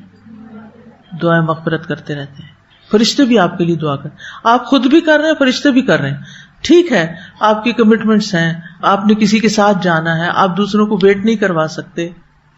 دعائیں مغفرت کرتے رہتے ہیں۔ فرشتے بھی آپ کے لیے دعا کریں، آپ خود بھی کر رہے ہیں، فرشتے بھی کر رہے ہیں۔ ٹھیک ہے آپ کی کمٹمنٹس ہیں، آپ نے کسی کے ساتھ جانا ہے، آپ دوسروں کو ویٹ نہیں کروا سکتے،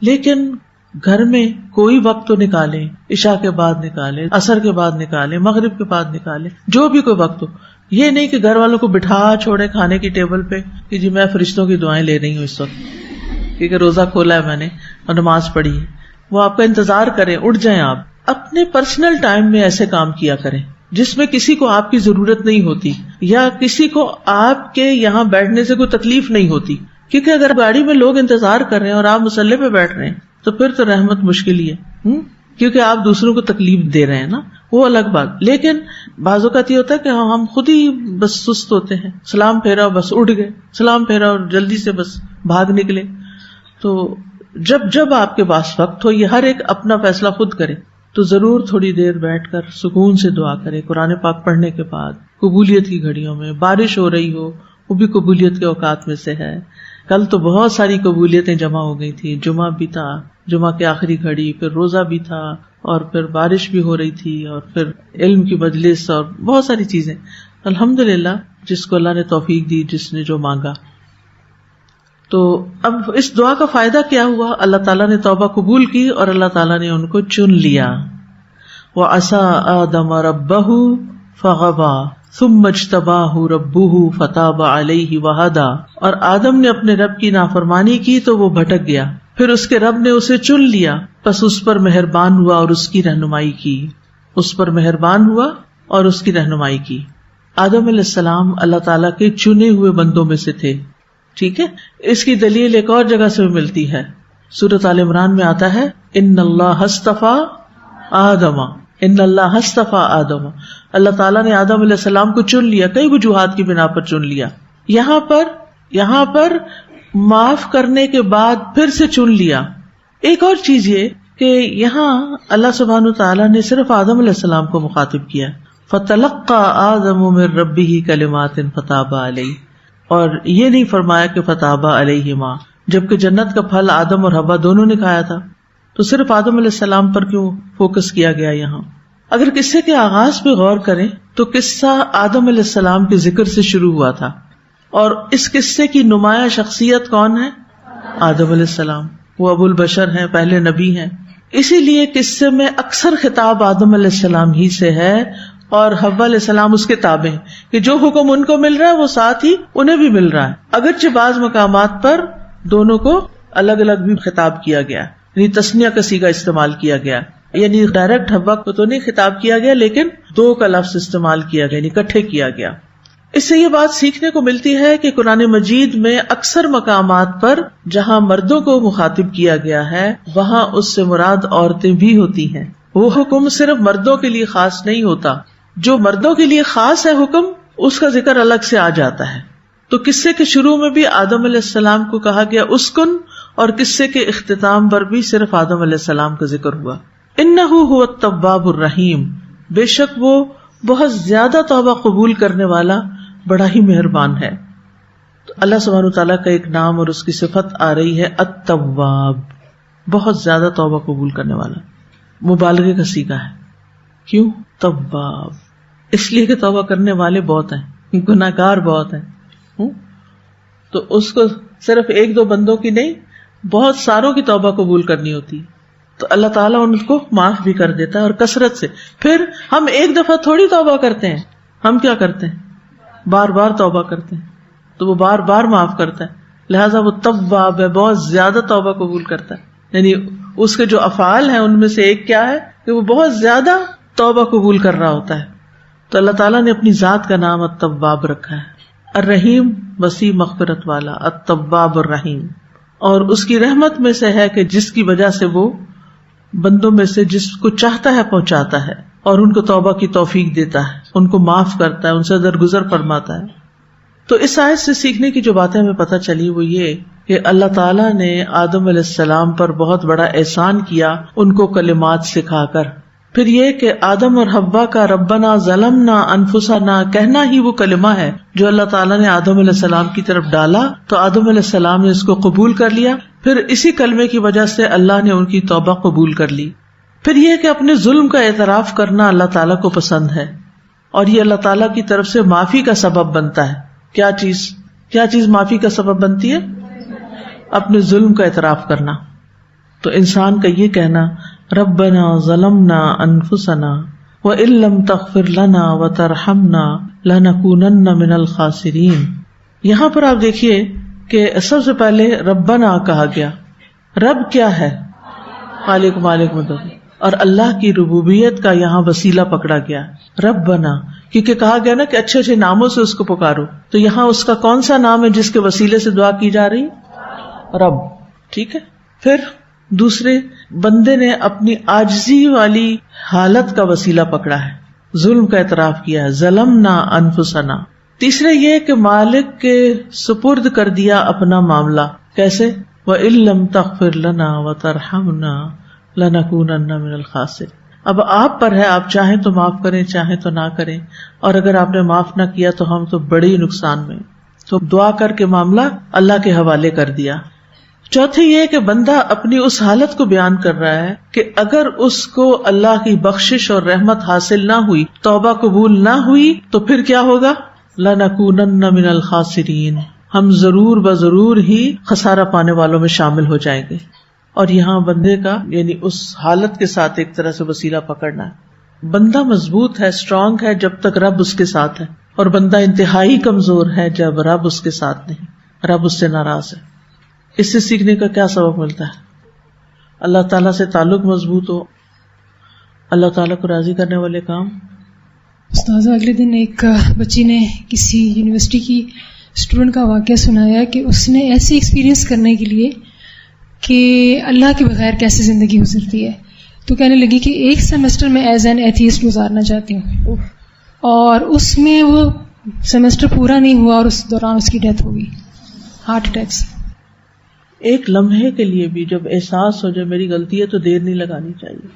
لیکن گھر میں کوئی وقت تو نکالیں، عشاء کے بعد نکالیں، عصر کے بعد نکالیں، مغرب کے بعد نکالیں، جو بھی کوئی وقت ہو۔ یہ نہیں کہ گھر والوں کو بٹھا چھوڑے کھانے کی ٹیبل پہ کہ جی میں فرشتوں کی دعائیں لے رہی ہوں اس وقت کیونکہ روزہ کھولا ہے میں نے اور نماز پڑھی ہے۔ وہ آپ کا انتظار کریں، اٹھ جائیں۔ آپ اپنے پرسنل ٹائم میں ایسے کام کیا کریں جس میں کسی کو آپ کی ضرورت نہیں ہوتی یا کسی کو آپ کے یہاں بیٹھنے سے کوئی تکلیف نہیں ہوتی، کیونکہ اگر گاڑی میں لوگ انتظار کر رہے ہیں اور آپ مصلے پہ بیٹھ رہے ہیں تو پھر تو رحمت مشکل ہی ہے، کیونکہ آپ دوسروں کو تکلیف دے رہے ہیں نا۔ وہ الگ بات. لیکن بعض اوقات یہ ہوتا ہے کہ ہم خود ہی بس سست ہوتے ہیں, سلام پھیرا بس اٹھ گئے, سلام پھیرا اور جلدی سے بس بھاگ نکلے. تو جب آپ کے پاس وقت ہو, یہ ہر ایک اپنا فیصلہ خود کرے, تو ضرور تھوڑی دیر بیٹھ کر سکون سے دعا کرے. قرآن پاک پڑھنے کے بعد قبولیت کی گھڑیوں میں, بارش ہو رہی ہو وہ بھی قبولیت کے اوقات میں سے ہے. کل تو بہت ساری قبولیتیں جمع ہو گئی تھی, جمعہ بھی تھا, جمعہ کی آخری گھڑی, پھر روزہ بھی تھا, اور پھر بارش بھی ہو رہی تھی, اور پھر علم کی مجلس, اور بہت ساری چیزیں. الحمدللہ جس کو اللہ نے توفیق دی, جس نے جو مانگا. تو اب اس دعا کا فائدہ کیا ہوا؟ اللہ تعالیٰ نے توبہ قبول کی اور اللہ تعالیٰ نے ان کو چن لیا. وَعَصَىٰ آدَمَ رَبَّهُ فَغَوَىٰ ثُمَّ اجْتَبَاهُ رَبُّهُ فَتَابَ عَلَيْهِ وَهَدَىٰ. اور آدم نے اپنے رب کی نافرمانی کی تو وہ بھٹک گیا, پھر اس کے رب نے اسے چن لیا, پس اس پر مہربان ہوا اور اس کی رہنمائی کی. اس پر مہربان ہوا اور اس کی رہنمائی کی. آدم علیہ السلام اللہ تعالیٰ کے چنے ہوئے بندوں میں سے تھے. ٹھیک ہے, اس کی دلیل ایک اور جگہ سے ملتی ہے. سورۃ آل عمران میں آتا ہے ان اللہ اصطفیٰ آدم, ان اللہ اصطفیٰ آدم. اللہ تعالیٰ نے آدم علیہ السلام کو چن لیا, کئی وجوہات کی بنا پر چن لیا. یہاں پر معاف کرنے کے بعد پھر سے چن لیا. ایک اور چیز یہ کہ یہاں اللہ سبحانہ وتعالیٰ نے صرف آدم علیہ السلام کو مخاطب کیا, فَتَلَقَّىٰ آدَمُ مِن رَبِّهِ كَلِمَاتٍ فَتَابَ عَلَيْهِ, اور یہ نہیں فرمایا کہ فتاب علیہما, جبکہ جنت کا پھل آدم اور حوا دونوں نے کھایا تھا. تو صرف آدم علیہ السلام پر کیوں فوکس کیا گیا یہاں؟ اگر قصے کے آغاز پہ غور کریں تو قصہ آدم علیہ السلام کے ذکر سے شروع ہوا تھا, اور اس قصے کی نمایاں شخصیت کون ہے؟ آدم علیہ السلام. وہ ابو البشر ہیں, پہلے نبی ہیں. اسی لیے قصے میں اکثر خطاب آدم علیہ السلام ہی سے ہے, اور حوا علیہ السلام اس کے تابع ہیں, کہ جو حکم ان کو مل رہا ہے وہ ساتھ ہی انہیں بھی مل رہا ہے. اگرچہ بعض مقامات پر دونوں کو الگ الگ بھی خطاب کیا گیا, یعنی تسنیہ کا صیغہ استعمال کیا گیا, یعنی ڈائریکٹ حوا کو تو نہیں خطاب کیا گیا, لیکن دو کا لفظ استعمال کیا گیا, یعنی اکٹھے کیا گیا. اس سے یہ بات سیکھنے کو ملتی ہے کہ قرآن مجید میں اکثر مقامات پر جہاں مردوں کو مخاطب کیا گیا ہے وہاں اس سے مراد عورتیں بھی ہوتی ہیں. وہ حکم صرف مردوں کے لیے خاص نہیں ہوتا, جو مردوں کے لیے خاص ہے حکم اس کا ذکر الگ سے آ جاتا ہے. تو قصے کے شروع میں بھی آدم علیہ السلام کو کہا گیا اسکن, اور قصے کے اختتام پر بھی صرف آدم علیہ السلام کا ذکر ہوا. انہ هو التواب الرحیم, بے شک وہ بہت زیادہ توبہ قبول کرنے والا, بڑا ہی مہربان ہے. تو اللہ سبحانہ وتعالیٰ کا ایک نام اور اس کی صفت آ رہی ہے التواب, بہت زیادہ توبہ قبول کرنے والا. مبالغے کا صیغہ ہے. کیوں تواب؟ اس لیے کہ توبہ کرنے والے بہت ہیں, گناہگار بہت ہیں. تو اس کو صرف ایک دو بندوں کی نہیں, بہت ساروں کی توبہ قبول کرنی ہوتی, تو اللہ تعالیٰ ان کو معاف بھی کر دیتا ہے, اور کثرت سے. پھر ہم ایک دفعہ تھوڑی توبہ کرتے ہیں, ہم کیا کرتے ہیں؟ بار بار توبہ کرتے ہیں, تو وہ بار بار معاف کرتا ہے. لہٰذا وہ تواب ہے, بہت زیادہ توبہ قبول کرتا ہے. یعنی اس کے جو افعال ہیں ان میں سے ایک کیا ہے کہ وہ بہت زیادہ توبہ قبول کر رہا ہوتا ہے. تو اللہ تعالیٰ نے اپنی ذات کا نام التواب رکھا ہے. الرحیم, وسیع مغفرت والا, التواب الرحیم. اور اس کی رحمت میں سے ہے کہ جس کی وجہ سے وہ بندوں میں سے جس کو چاہتا ہے پہنچاتا ہے, اور ان کو توبہ کی توفیق دیتا ہے, ان کو معاف کرتا ہے, ان سے درگزر فرماتا ہے. تو اس آیت سے سیکھنے کی جو باتیں ہمیں پتہ چلی وہ یہ کہ اللہ تعالیٰ نے آدم علیہ السلام پر بہت بڑا احسان کیا ان کو کلمات سکھا کر. پھر یہ کہ آدم اور حوا کا ربنا ظلمنا انفسنا کہنا ہی وہ کلمہ ہے جو اللہ تعالیٰ نے آدم علیہ السلام کی طرف ڈالا, تو آدم علیہ السلام نے اس کو قبول کر لیا. پھر اسی کلمے کی وجہ سے اللہ نے ان کی توبہ قبول کر لی. پھر یہ کہ اپنے ظلم کا اعتراف کرنا اللہ تعالیٰ کو پسند ہے, اور یہ اللہ تعالیٰ کی طرف سے معافی کا سبب بنتا ہے. کیا چیز معافی کا سبب بنتی ہے؟ اپنے ظلم کا اعتراف کرنا. تو انسان کا یہ کہنا ربنا ظلمنا انفسنا وان لم تغفر لنا وترحمنا لنکونن من الخاسرین. یہاں پر آپ دیکھیے کہ سب سے پہلے ربنا کہا گیا. رب کیا ہے؟ خالق مالک مدبر, اور اللہ کی ربوبیت کا یہاں وسیلہ پکڑا گیا ربنا, کیونکہ کہا گیا نا کہ اچھے اچھے ناموں سے اس کو پکارو. تو یہاں اس کا کون سا نام ہے جس کے وسیلے سے دعا کی جا رہی؟ رب. ٹھیک ہے. پھر دوسرے بندے نے اپنی عاجزی والی حالت کا وسیلہ پکڑا ہے، ظلم کا اعتراف کیا ہے، ظلمنا انفسنا۔ تیسرے یہ کہ مالک کے سپرد کر دیا اپنا معاملہ، کیسے؟ وَإِن لَّمْ تَغْفِرْ لَنَا وَتَرْحَمْنَا لَنَكُونَنَّ مِنَ الْخَاسِرِينَ۔ اب آپ پر ہے، آپ چاہیں تو معاف کریں، چاہیں تو نہ کریں، اور اگر آپ نے معاف نہ کیا تو ہم تو بڑے ہی نقصان میں۔ تو دعا کر کے معاملہ اللہ کے حوالے کر دیا۔ چوتھی یہ کہ بندہ اپنی اس حالت کو بیان کر رہا ہے کہ اگر اس کو اللہ کی بخشش اور رحمت حاصل نہ ہوئی، توبہ قبول نہ ہوئی، تو پھر کیا ہوگا؟ لَنَكُونَنَّ مِنَ الْخَاسِرِينَ، ہم ضرور بضرور ہی خسارہ پانے والوں میں شامل ہو جائیں گے۔ اور یہاں بندے کا یعنی اس حالت کے ساتھ ایک طرح سے وسیلہ پکڑنا ہے۔ بندہ مضبوط ہے، اسٹرانگ ہے جب تک رب اس کے ساتھ ہے، اور بندہ انتہائی کمزور ہے جب رب اس کے ساتھ نہیں، رب اس سے ناراض ہے۔ اس سے سیکھنے کا کیا سبق ملتا ہے؟ اللہ تعالیٰ سے تعلق مضبوط ہو، اللہ تعالیٰ کو راضی کرنے والے کام۔ استاذہ، اگلے دن ایک بچی نے کسی یونیورسٹی کی اسٹوڈنٹ کا واقعہ سنایا کہ اس نے ایسی ایکسپیرینس کرنے کے لیے کہ اللہ کے بغیر کیسے زندگی گزرتی ہے، تو کہنے لگی کہ ایک سیمسٹر میں ایز این ایتھیسٹ گزارنا چاہتی ہوں، اور اس میں وہ سیمسٹر پورا نہیں ہوا اور اس دوران اس کی ڈیتھ ہو گئی، ہارٹ اٹیک سے۔ ایک لمحے کے لیے بھی جب احساس ہو جائے میری غلطی ہے تو دیر نہیں لگانی چاہیے۔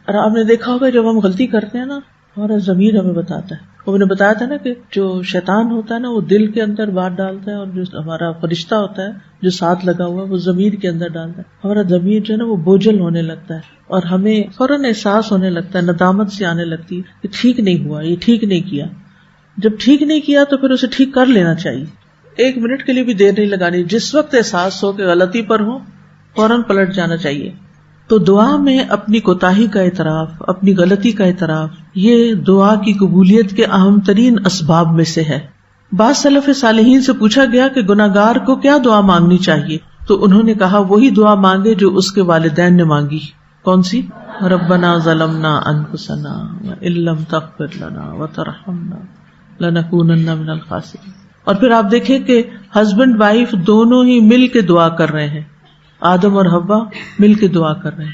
اور آپ نے دیکھا ہوگا جب ہم غلطی کرتے ہیں نا، ہمارا ضمیر ہمیں بتاتا ہے۔ وہ نے بتایا تھا نا کہ جو شیطان ہوتا ہے نا وہ دل کے اندر بات ڈالتا ہے، اور جو ہمارا فرشتہ ہوتا ہے جو ساتھ لگا ہوا ہے وہ ضمیر کے اندر ڈالتا ہے۔ ہمارا ضمیر جو ہے نا وہ بوجھل ہونے لگتا ہے، اور ہمیں فوراً احساس ہونے لگتا ہے، ندامت سی آنے لگتی ہے کہ ٹھیک نہیں ہوا، یہ ٹھیک نہیں کیا۔ جب ٹھیک نہیں کیا تو پھر اسے ٹھیک کر لینا چاہیے، ایک منٹ کے لیے بھی دیر نہیں لگانی۔ جس وقت احساس ہو کہ غلطی پر ہو فوراً پلٹ جانا چاہیے۔ تو دعا میں اپنی کوتاہی کا اعتراف، اپنی غلطی کا اعتراف، یہ دعا کی قبولیت کے اہم ترین اسباب میں سے ہے۔ بعض سلف صالحین سے پوچھا گیا کہ گناہگار کو کیا دعا مانگنی چاہیے، تو انہوں نے کہا وہی دعا مانگے جو اس کے والدین نے مانگی۔ کون سی؟ ربنا ظلمنا انفسنا وان لم تغفر لنا وترحمنا لنکونن من الخاسرین۔ اور پھر آپ دیکھیں کہ ہسبینڈ وائف دونوں ہی مل کے دعا کر رہے ہیں، آدم اور حوا مل کے دعا کر رہے ہیں،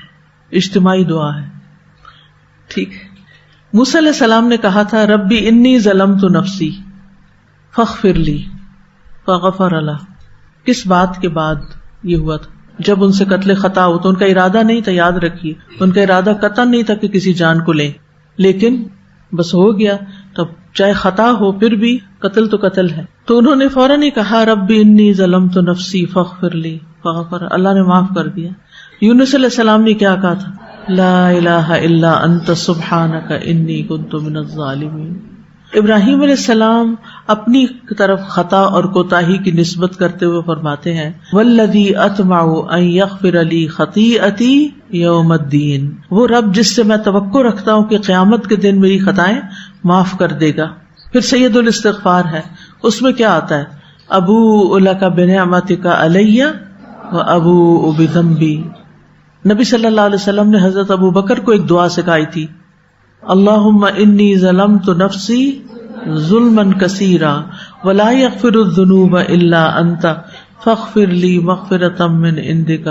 اجتماعی دعا ہے۔ ٹھیک ہے۔ موسیٰ علیہ السلام نے کہا تھا ربی انی ظلمت نفسی فاغفر لی فغفر لہ۔ کس بات کے بعد یہ ہوا تھا؟ جب ان سے قتل خطا ہو، تو ان کا ارادہ نہیں تھا، یاد رکھیے ان کا ارادہ قطعاً نہیں تھا کہ کسی جان کو لیں، لیکن بس ہو گیا، تب چاہے خطا ہو پھر بھی قتل تو قتل ہے۔ تو انہوں نے فوراً ہی کہا ربی انی ظلمت نفسی فاغفر لی فغفر، اللہ نے معاف کر دیا۔ یونس علیہ السلام نے کیا کہا تھا؟ لا الہ الا انت سبحانک انی کنت من الظالمین۔ ابراہیم علیہ السلام اپنی طرف خطا اور کوتاہی کی نسبت کرتے ہوئے فرماتے ہیں والذی اطمع ان یغفر لی خطیئتی یوم الدین، وہ رب جس سے میں توقع رکھتا ہوں کہ قیامت کے دن میری خطائیں معاف کر دے گا۔ پھر سید الاستغفار ہے، اس میں کیا آتا ہے؟ ابوء لک بنعمتک علی و ابوء بذنبی۔ نبی صلی اللہ علیہ وسلم نے حضرت ابو بکر کو ایک دعا سکھائی تھی، اللہم انی ظلمت نفسی ظلما کثیرا ولا یغفر الذنوب الا انت فاغفر لی مغفرۃ من عندک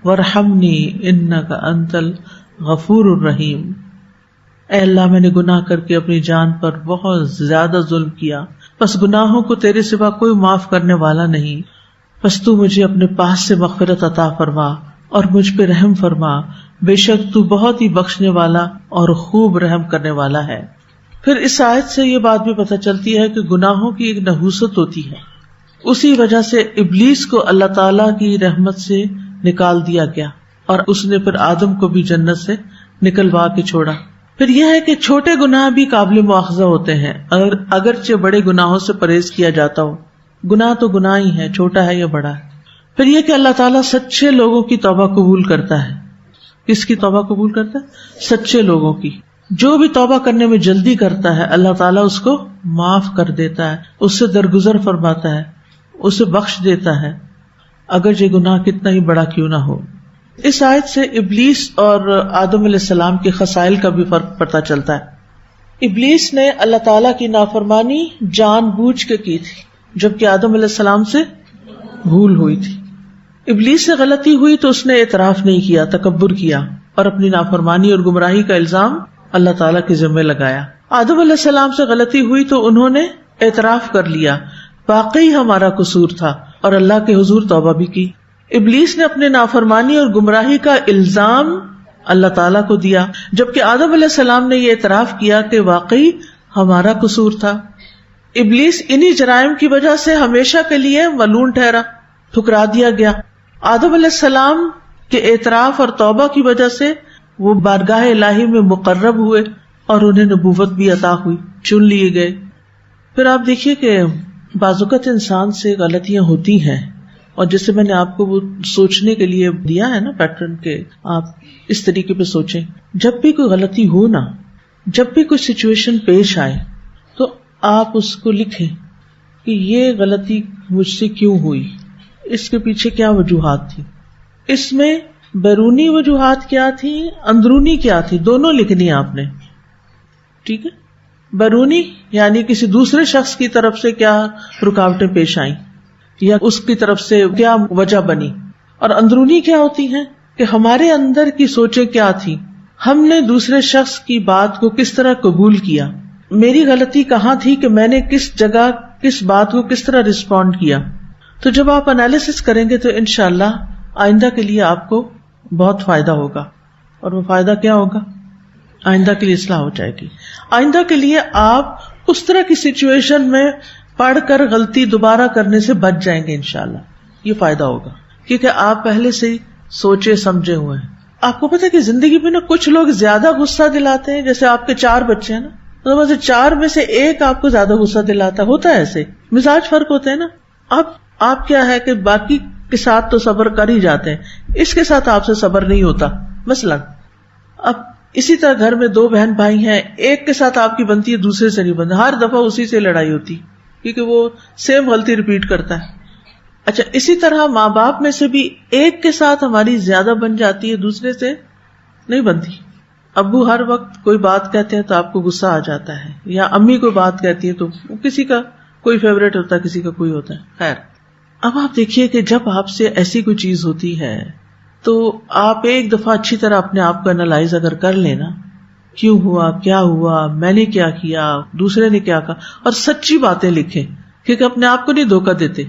وارحمنی انک انت الغفور الرحیم۔ اے اللہ، میں نے گناہ کر کے اپنی جان پر بہت زیادہ ظلم کیا، پس گناہوں کو تیرے سوا کوئی معاف کرنے والا نہیں، پس تو مجھے اپنے پاس سے مغفرت عطا فرما اور مجھ پہ رحم فرما، بے شک تو بہت ہی بخشنے والا اور خوب رحم کرنے والا ہے۔ پھر اس آیت سے یہ بات بھی پتہ چلتی ہے کہ گناہوں کی ایک نحوست ہوتی ہے، اسی وجہ سے ابلیس کو اللہ تعالیٰ کی رحمت سے نکال دیا گیا، اور اس نے پھر آدم کو بھی جنت سے نکلوا کے چھوڑا۔ پھر یہ ہے کہ چھوٹے گناہ بھی قابل مواخذہ ہوتے ہیں، اگرچہ بڑے گناہوں سے پرہیز کیا جاتا ہو۔ گناہ تو گناہ ہی ہے، چھوٹا ہے یا بڑا ہے۔ پھر یہ کہ اللہ تعالیٰ سچے لوگوں کی توبہ قبول کرتا ہے۔ کس کی توبہ قبول کرتا ہے؟ سچے لوگوں کی۔ جو بھی توبہ کرنے میں جلدی کرتا ہے اللہ تعالیٰ اس کو معاف کر دیتا ہے، اس سے درگزر فرماتا ہے، اسے بخش دیتا ہے، اگر یہ گناہ کتنا ہی بڑا کیوں نہ ہو۔ اس آیت سے ابلیس اور آدم علیہ السلام کے خصائل کا بھی فرق پتہ چلتا ہے۔ ابلیس نے اللہ تعالیٰ کی نافرمانی جان بوجھ کے کی تھی، جبکہ آدم علیہ السلام سے بھول ہوئی تھی۔ ابلیس سے غلطی ہوئی تو اس نے اعتراف نہیں کیا، تکبر کیا اور اپنی نافرمانی اور گمراہی کا الزام اللہ تعالیٰ کے ذمہ لگایا۔ آدم علیہ السلام سے غلطی ہوئی تو انہوں نے اعتراف کر لیا، واقعی ہمارا قصور تھا، اور اللہ کے حضور توبہ بھی کی۔ ابلیس نے اپنے نافرمانی اور گمراہی کا الزام اللہ تعالیٰ کو دیا، جبکہ آدم علیہ السلام نے یہ اعتراف کیا کہ واقعی ہمارا قصور تھا۔ ابلیس انہی جرائم کی وجہ سے ہمیشہ کے لیے ملعون ٹھہرا، ٹھکرا دیا گیا۔ آدم علیہ السلام کے اعتراف اور توبہ کی وجہ سے وہ بارگاہ الہی میں مقرب ہوئے اور انہیں نبوت بھی عطا ہوئی، چن لیے گئے۔ پھر آپ دیکھیے کہ بعض اوقات انسان سے غلطیاں ہوتی ہیں، اور جیسے میں نے آپ کو وہ سوچنے کے لیے دیا ہے نا پیٹرن، کہ آپ اس طریقے پہ سوچیں، جب بھی کوئی غلطی ہو نا، جب بھی کوئی سچویشن پیش آئے تو آپ اس کو لکھیں کہ یہ غلطی مجھ سے کیوں ہوئی، اس کے پیچھے کیا وجوہات تھی، اس میں بیرونی وجوہات کیا تھی، اندرونی کیا تھی، دونوں لکھنی آپ نے، ٹھیک ہے۔ بیرونی یعنی کسی دوسرے شخص کی طرف سے کیا رکاوٹیں پیش آئیں یا اس کی طرف سے کیا وجہ بنی، اور اندرونی کیا ہوتی ہیں کہ ہمارے اندر کی سوچیں کیا تھی، ہم نے دوسرے شخص کی بات کو کس طرح قبول کیا، میری غلطی کہاں تھی کہ میں نے کس جگہ کس بات کو کس طرح رسپونڈ کیا۔ تو جب آپ انالیسس کریں گے تو انشاءاللہ آئندہ کے لیے آپ کو بہت فائدہ ہوگا، اور وہ فائدہ کیا ہوگا، آئندہ کے لیے اصلاح ہو جائے گی۔ آئندہ کے لیے آپ اس طرح کی سچویشن میں پڑھ کر غلطی دوبارہ کرنے سے بچ جائیں گے انشاءاللہ، یہ فائدہ ہوگا، کیونکہ آپ پہلے سے ہی سوچے سمجھے ہوئے ہیں۔ آپ کو پتہ ہے کہ زندگی میں نا کچھ لوگ زیادہ غصہ دلاتے ہیں، جیسے آپ کے 4 بچے ہیں نا، تو 4 میں سے ایک آپ کو زیادہ غصہ دلاتا ہوتا ہے، ایسے مزاج فرق ہوتے ہیں نا۔ اب آپ کیا ہے کہ باقی کے ساتھ تو صبر کر ہی جاتے ہیں، اس کے ساتھ آپ سے صبر نہیں ہوتا مثلا۔ اب اسی طرح گھر میں 2 بہن بھائی ہیں، ایک کے ساتھ آپ کی بنتی ہے، دوسرے سے نہیں بنتی، ہر دفعہ اسی سے لڑائی ہوتی کیونکہ وہ سیم غلطی ریپیٹ کرتا ہے۔ اچھا، اسی طرح ماں باپ میں سے بھی ایک کے ساتھ ہماری زیادہ بن جاتی ہے، دوسرے سے نہیں بنتی۔ ابو ہر وقت کوئی بات کہتے ہیں تو آپ کو غصہ آ جاتا ہے، یا امی کوئی بات کہتی ہے تو کسی کا کوئی فیوریٹ ہوتا ہے، کسی کا کوئی ہوتا ہے۔ خیر، اب آپ دیکھیے کہ جب آپ سے ایسی کوئی چیز ہوتی ہے تو آپ ایک دفعہ اچھی طرح اپنے آپ کو انالائز اگر کر لینا، کیوں ہوا، کیا ہوا، میں نے کیا کیا، دوسرے نے کیا کہا، اور سچی باتیں لکھیں کیونکہ اپنے آپ کو نہیں دھوکہ دیتے۔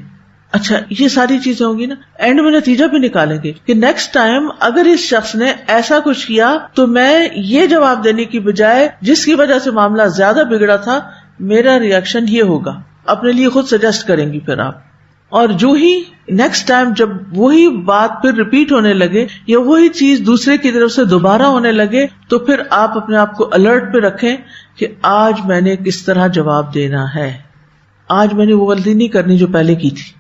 اچھا، یہ ساری چیزیں ہوں گی نا، اینڈ میں نتیجہ بھی نکالیں گے کہ نیکسٹ ٹائم اگر اس شخص نے ایسا کچھ کیا تو میں یہ جواب دینے کی بجائے جس کی وجہ سے معاملہ زیادہ بگڑا تھا، میرا ریئیکشن یہ ہوگا، اپنے لیے خود سجیسٹ کریں گی پھر آپ۔ اور جو ہی نیکسٹ ٹائم جب وہی بات پھر ریپیٹ ہونے لگے یا وہی چیز دوسرے کی طرف سے دوبارہ ہونے لگے تو پھر آپ اپنے آپ کو الرٹ پہ رکھیں کہ آج میں نے کس طرح جواب دینا ہے، آج میں نے وہ غلطی نہیں کرنی جو پہلے کی تھی،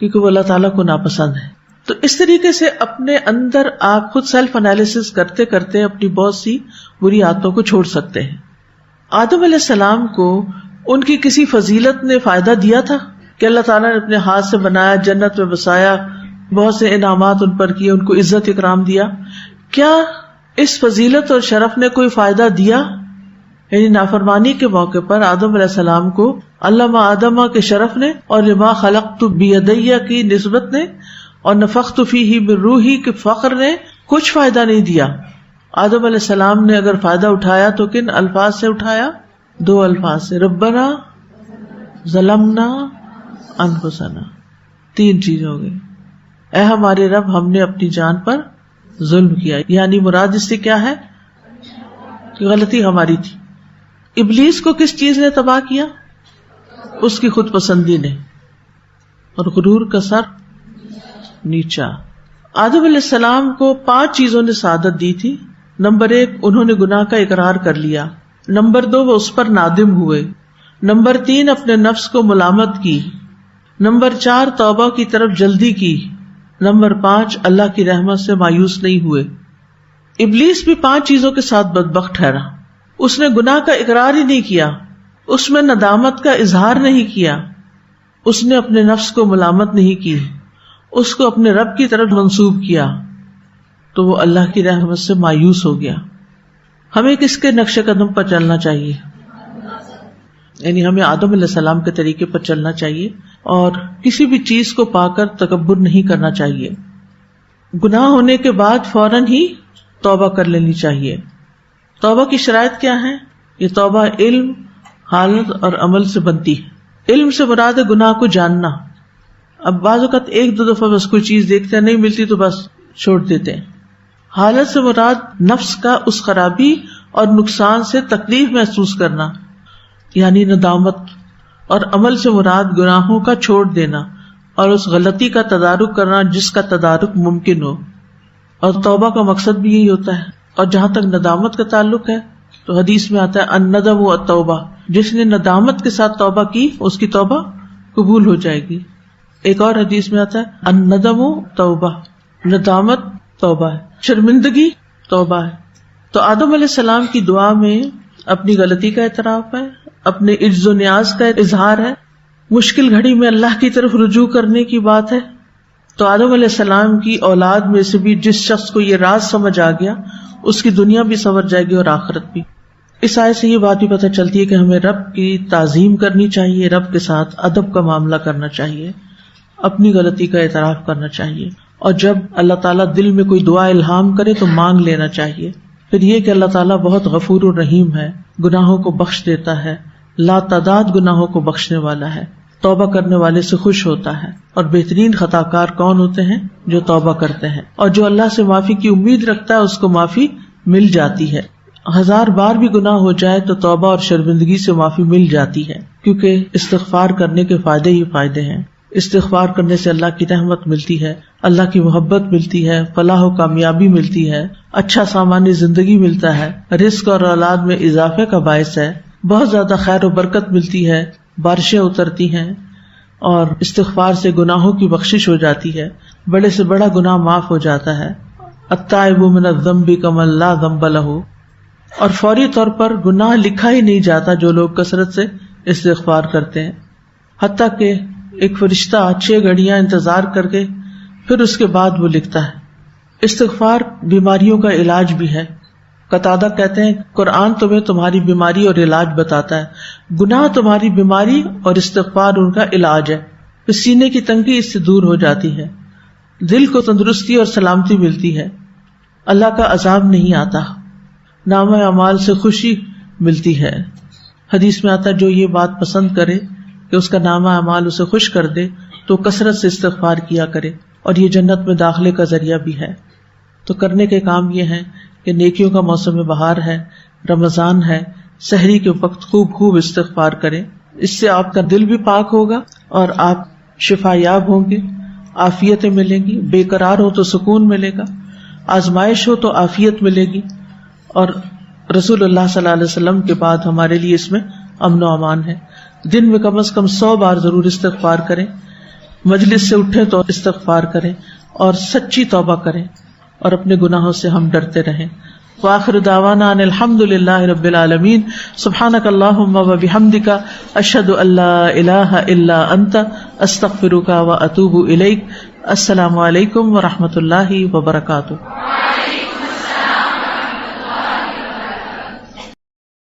کیونکہ وہ اللہ تعالیٰ کو ناپسند ہے۔ تو اس طریقے سے اپنے اندر آپ خود سیلف انالیسس کرتے کرتے اپنی بہت سی بری عادتوں کو چھوڑ سکتے ہیں۔ آدم علیہ السلام کو ان کی کسی فضیلت نے فائدہ دیا تھا کہ اللہ تعالیٰ نے اپنے ہاتھ سے بنایا، جنت میں بسایا، بہت سے انعامات ان پر کیے، ان کو عزت اکرام دیا؟ کیا اس فضیلت اور شرف نے کوئی فائدہ دیا؟ یعنی نافرمانی کے موقع پر آدم علیہ السلام کو علامہ آدمہ کے شرف نے اور لما خلقت بیدیہ کی نسبت نے اور نفخت فیہ من روحی کے فخر نے کچھ فائدہ نہیں دیا۔ آدم علیہ السلام نے اگر فائدہ اٹھایا تو کن الفاظ سے اٹھایا؟ 2 الفاظ سے، ربنا ظلمنا انفسنا، 3 چیز ہو گئی، اے ہمارے رب ہم نے اپنی جان پر ظلم کیا، یعنی مراد اس سے کیا ہے کہ غلطی ہماری تھی۔ ابلیس کو کس چیز نے تباہ کیا؟ اس کی خود پسندی نے، اور غرور کا سر نیچا۔ آدم علیہ السلام کو 5 چیزوں نے سعادت دی تھی۔ نمبر 1، انہوں نے گناہ کا اقرار کر لیا۔ نمبر 2، وہ اس پر نادم ہوئے۔ نمبر 3، اپنے نفس کو ملامت کی۔ نمبر 4، توبہ کی طرف جلدی کی۔ نمبر 5، اللہ کی رحمت سے مایوس نہیں ہوئے۔ ابلیس بھی 5 چیزوں کے ساتھ بدبخت ٹھہرا۔ اس نے گناہ کا اقرار ہی نہیں کیا، اس میں ندامت کا اظہار نہیں کیا، اس نے اپنے نفس کو ملامت نہیں کی، اس کو اپنے رب کی طرف منسوب کیا، تو وہ اللہ کی رحمت سے مایوس ہو گیا۔ ہمیں کس کے نقش قدم پر چلنا چاہیے؟ یعنی ہمیں آدم علیہ السلام کے طریقے پر چلنا چاہیے، اور کسی بھی چیز کو پا کر تکبر نہیں کرنا چاہیے۔ گناہ ہونے کے بعد فوراً ہی توبہ کر لینی چاہیے. توبہ کی شرائط کیا ہیں؟ یہ توبہ علم، حالت اور عمل سے بنتی ہے. علم سے مراد ہے گناہ کو جاننا. اب بعض اوقات ایک دو دفعہ بس کوئی چیز دیکھتے ہیں، نہیں ملتی تو بس چھوڑ دیتے ہیں. حالت سے مراد نفس کا اس خرابی اور نقصان سے تکلیف محسوس کرنا یعنی ندامت، اور عمل سے مراد گناہوں کا چھوڑ دینا اور اس غلطی کا تدارک کرنا جس کا تدارک ممکن ہو. اور توبہ کا مقصد بھی یہی ہوتا ہے. اور جہاں تک ندامت کا تعلق ہے تو حدیث میں آتا ہے الندم والتوبہ، جس نے ندامت کے ساتھ توبہ کی اس کی توبہ قبول ہو جائے گی. ایک اور حدیث میں آتا ہے الندم توبہ، ندامت توبہ ہے، شرمندگی توبہ ہے. تو آدم علیہ السلام کی دعا میں اپنی غلطی کا اعتراف ہے، اپنے عجز و نیاز کا اظہار ہے، مشکل گھڑی میں اللہ کی طرف رجوع کرنے کی بات ہے. تو آدم علیہ السلام کی اولاد میں سے بھی جس شخص کو یہ راز سمجھ آ گیا اس کی دنیا بھی سنور جائے گی اور آخرت بھی. اس آیت سے یہ بات بھی پتہ چلتی ہے کہ ہمیں رب کی تعظیم کرنی چاہیے، رب کے ساتھ ادب کا معاملہ کرنا چاہیے، اپنی غلطی کا اعتراف کرنا چاہیے. اور جب اللہ تعالیٰ دل میں کوئی دعا الہام کرے تو مانگ لینا چاہیے. پھر یہ کہ اللہ تعالیٰ بہت غفور الرحیم ہے، گناہوں کو بخش دیتا ہے، لا تعداد گناہوں کو بخشنے والا ہے، توبہ کرنے والے سے خوش ہوتا ہے. اور بہترین خطا کار کون ہوتے ہیں؟ جو توبہ کرتے ہیں، اور جو اللہ سے معافی کی امید رکھتا ہے اس کو معافی مل جاتی ہے. 1000 بار بھی گناہ ہو جائے تو توبہ اور شرمندگی سے معافی مل جاتی ہے، کیونکہ استغفار کرنے کے فائدے ہی فائدے ہیں. استغفار کرنے سے اللہ کی رحمت ملتی ہے، اللہ کی محبت ملتی ہے، فلاح و کامیابی ملتی ہے، اچھا سامان زندگی ملتا ہے، رزق اور اولاد میں اضافے کا باعث ہے، بہت زیادہ خیر و برکت ملتی ہے، بارشیں اترتی ہیں، اور استغفار سے گناہوں کی بخشش ہو جاتی ہے، بڑے سے بڑا گناہ معاف ہو جاتا ہے. التائب من الذنب کمن لا ذنب له. اور فوری طور پر گناہ لکھا ہی نہیں جاتا جو لوگ کثرت سے استغفار کرتے ہیں، حتیٰ کہ ایک فرشتہ 6 گھڑیاں انتظار کر کے پھر اس کے بعد وہ لکھتا ہے. استغفار بیماریوں کا علاج بھی ہے. قتادہ کہتے ہیں قرآن تمہیں تمہاری بیماری اور علاج بتاتا ہے، گناہ تمہاری بیماری اور استغفار ان کا علاج ہے. پھر سینے کی تنگی اس سے دور ہو جاتی ہے، دل کو تندرستی اور سلامتی ملتی ہے، اللہ کا عذاب نہیں آتا، نامہ اعمال سے خوشی ملتی ہے. حدیث میں آتا ہے جو یہ بات پسند کرے کہ اس کا نامہ اعمال اسے خوش کر دے تو کثرت سے استغفار کیا کرے، اور یہ جنت میں داخلے کا ذریعہ بھی ہے. تو کرنے کے کام یہ ہیں کہ نیکیوں کا موسم بہار ہے، رمضان ہے، سحری کے وقت خوب استغفار کریں. اس سے آپ کا دل بھی پاک ہوگا اور آپ شفا یاب ہوں گے، عافیتیں ملیں گی. بے قرار ہو تو سکون ملے گا، آزمائش ہو تو عافیت ملے گی. اور رسول اللہ صلی اللہ علیہ وسلم کے بعد ہمارے لیے اس میں امن و امان ہے. دن میں کم از کم 100 بار ضرور استغفار کریں، مجلس سے اٹھیں تو استغفار کریں اور سچی توبہ کریں، اور اپنے گناہوں سے ہم ڈرتے رہیں. وآخر دعوانا ان الحمد للہ رب العالمین. سبحانک اللہم وبحمدک، اشہد ان لا الہ الا انت، استغفرک واتوب الیک. السلام علیکم ورحمۃ اللہ وبرکاتہ.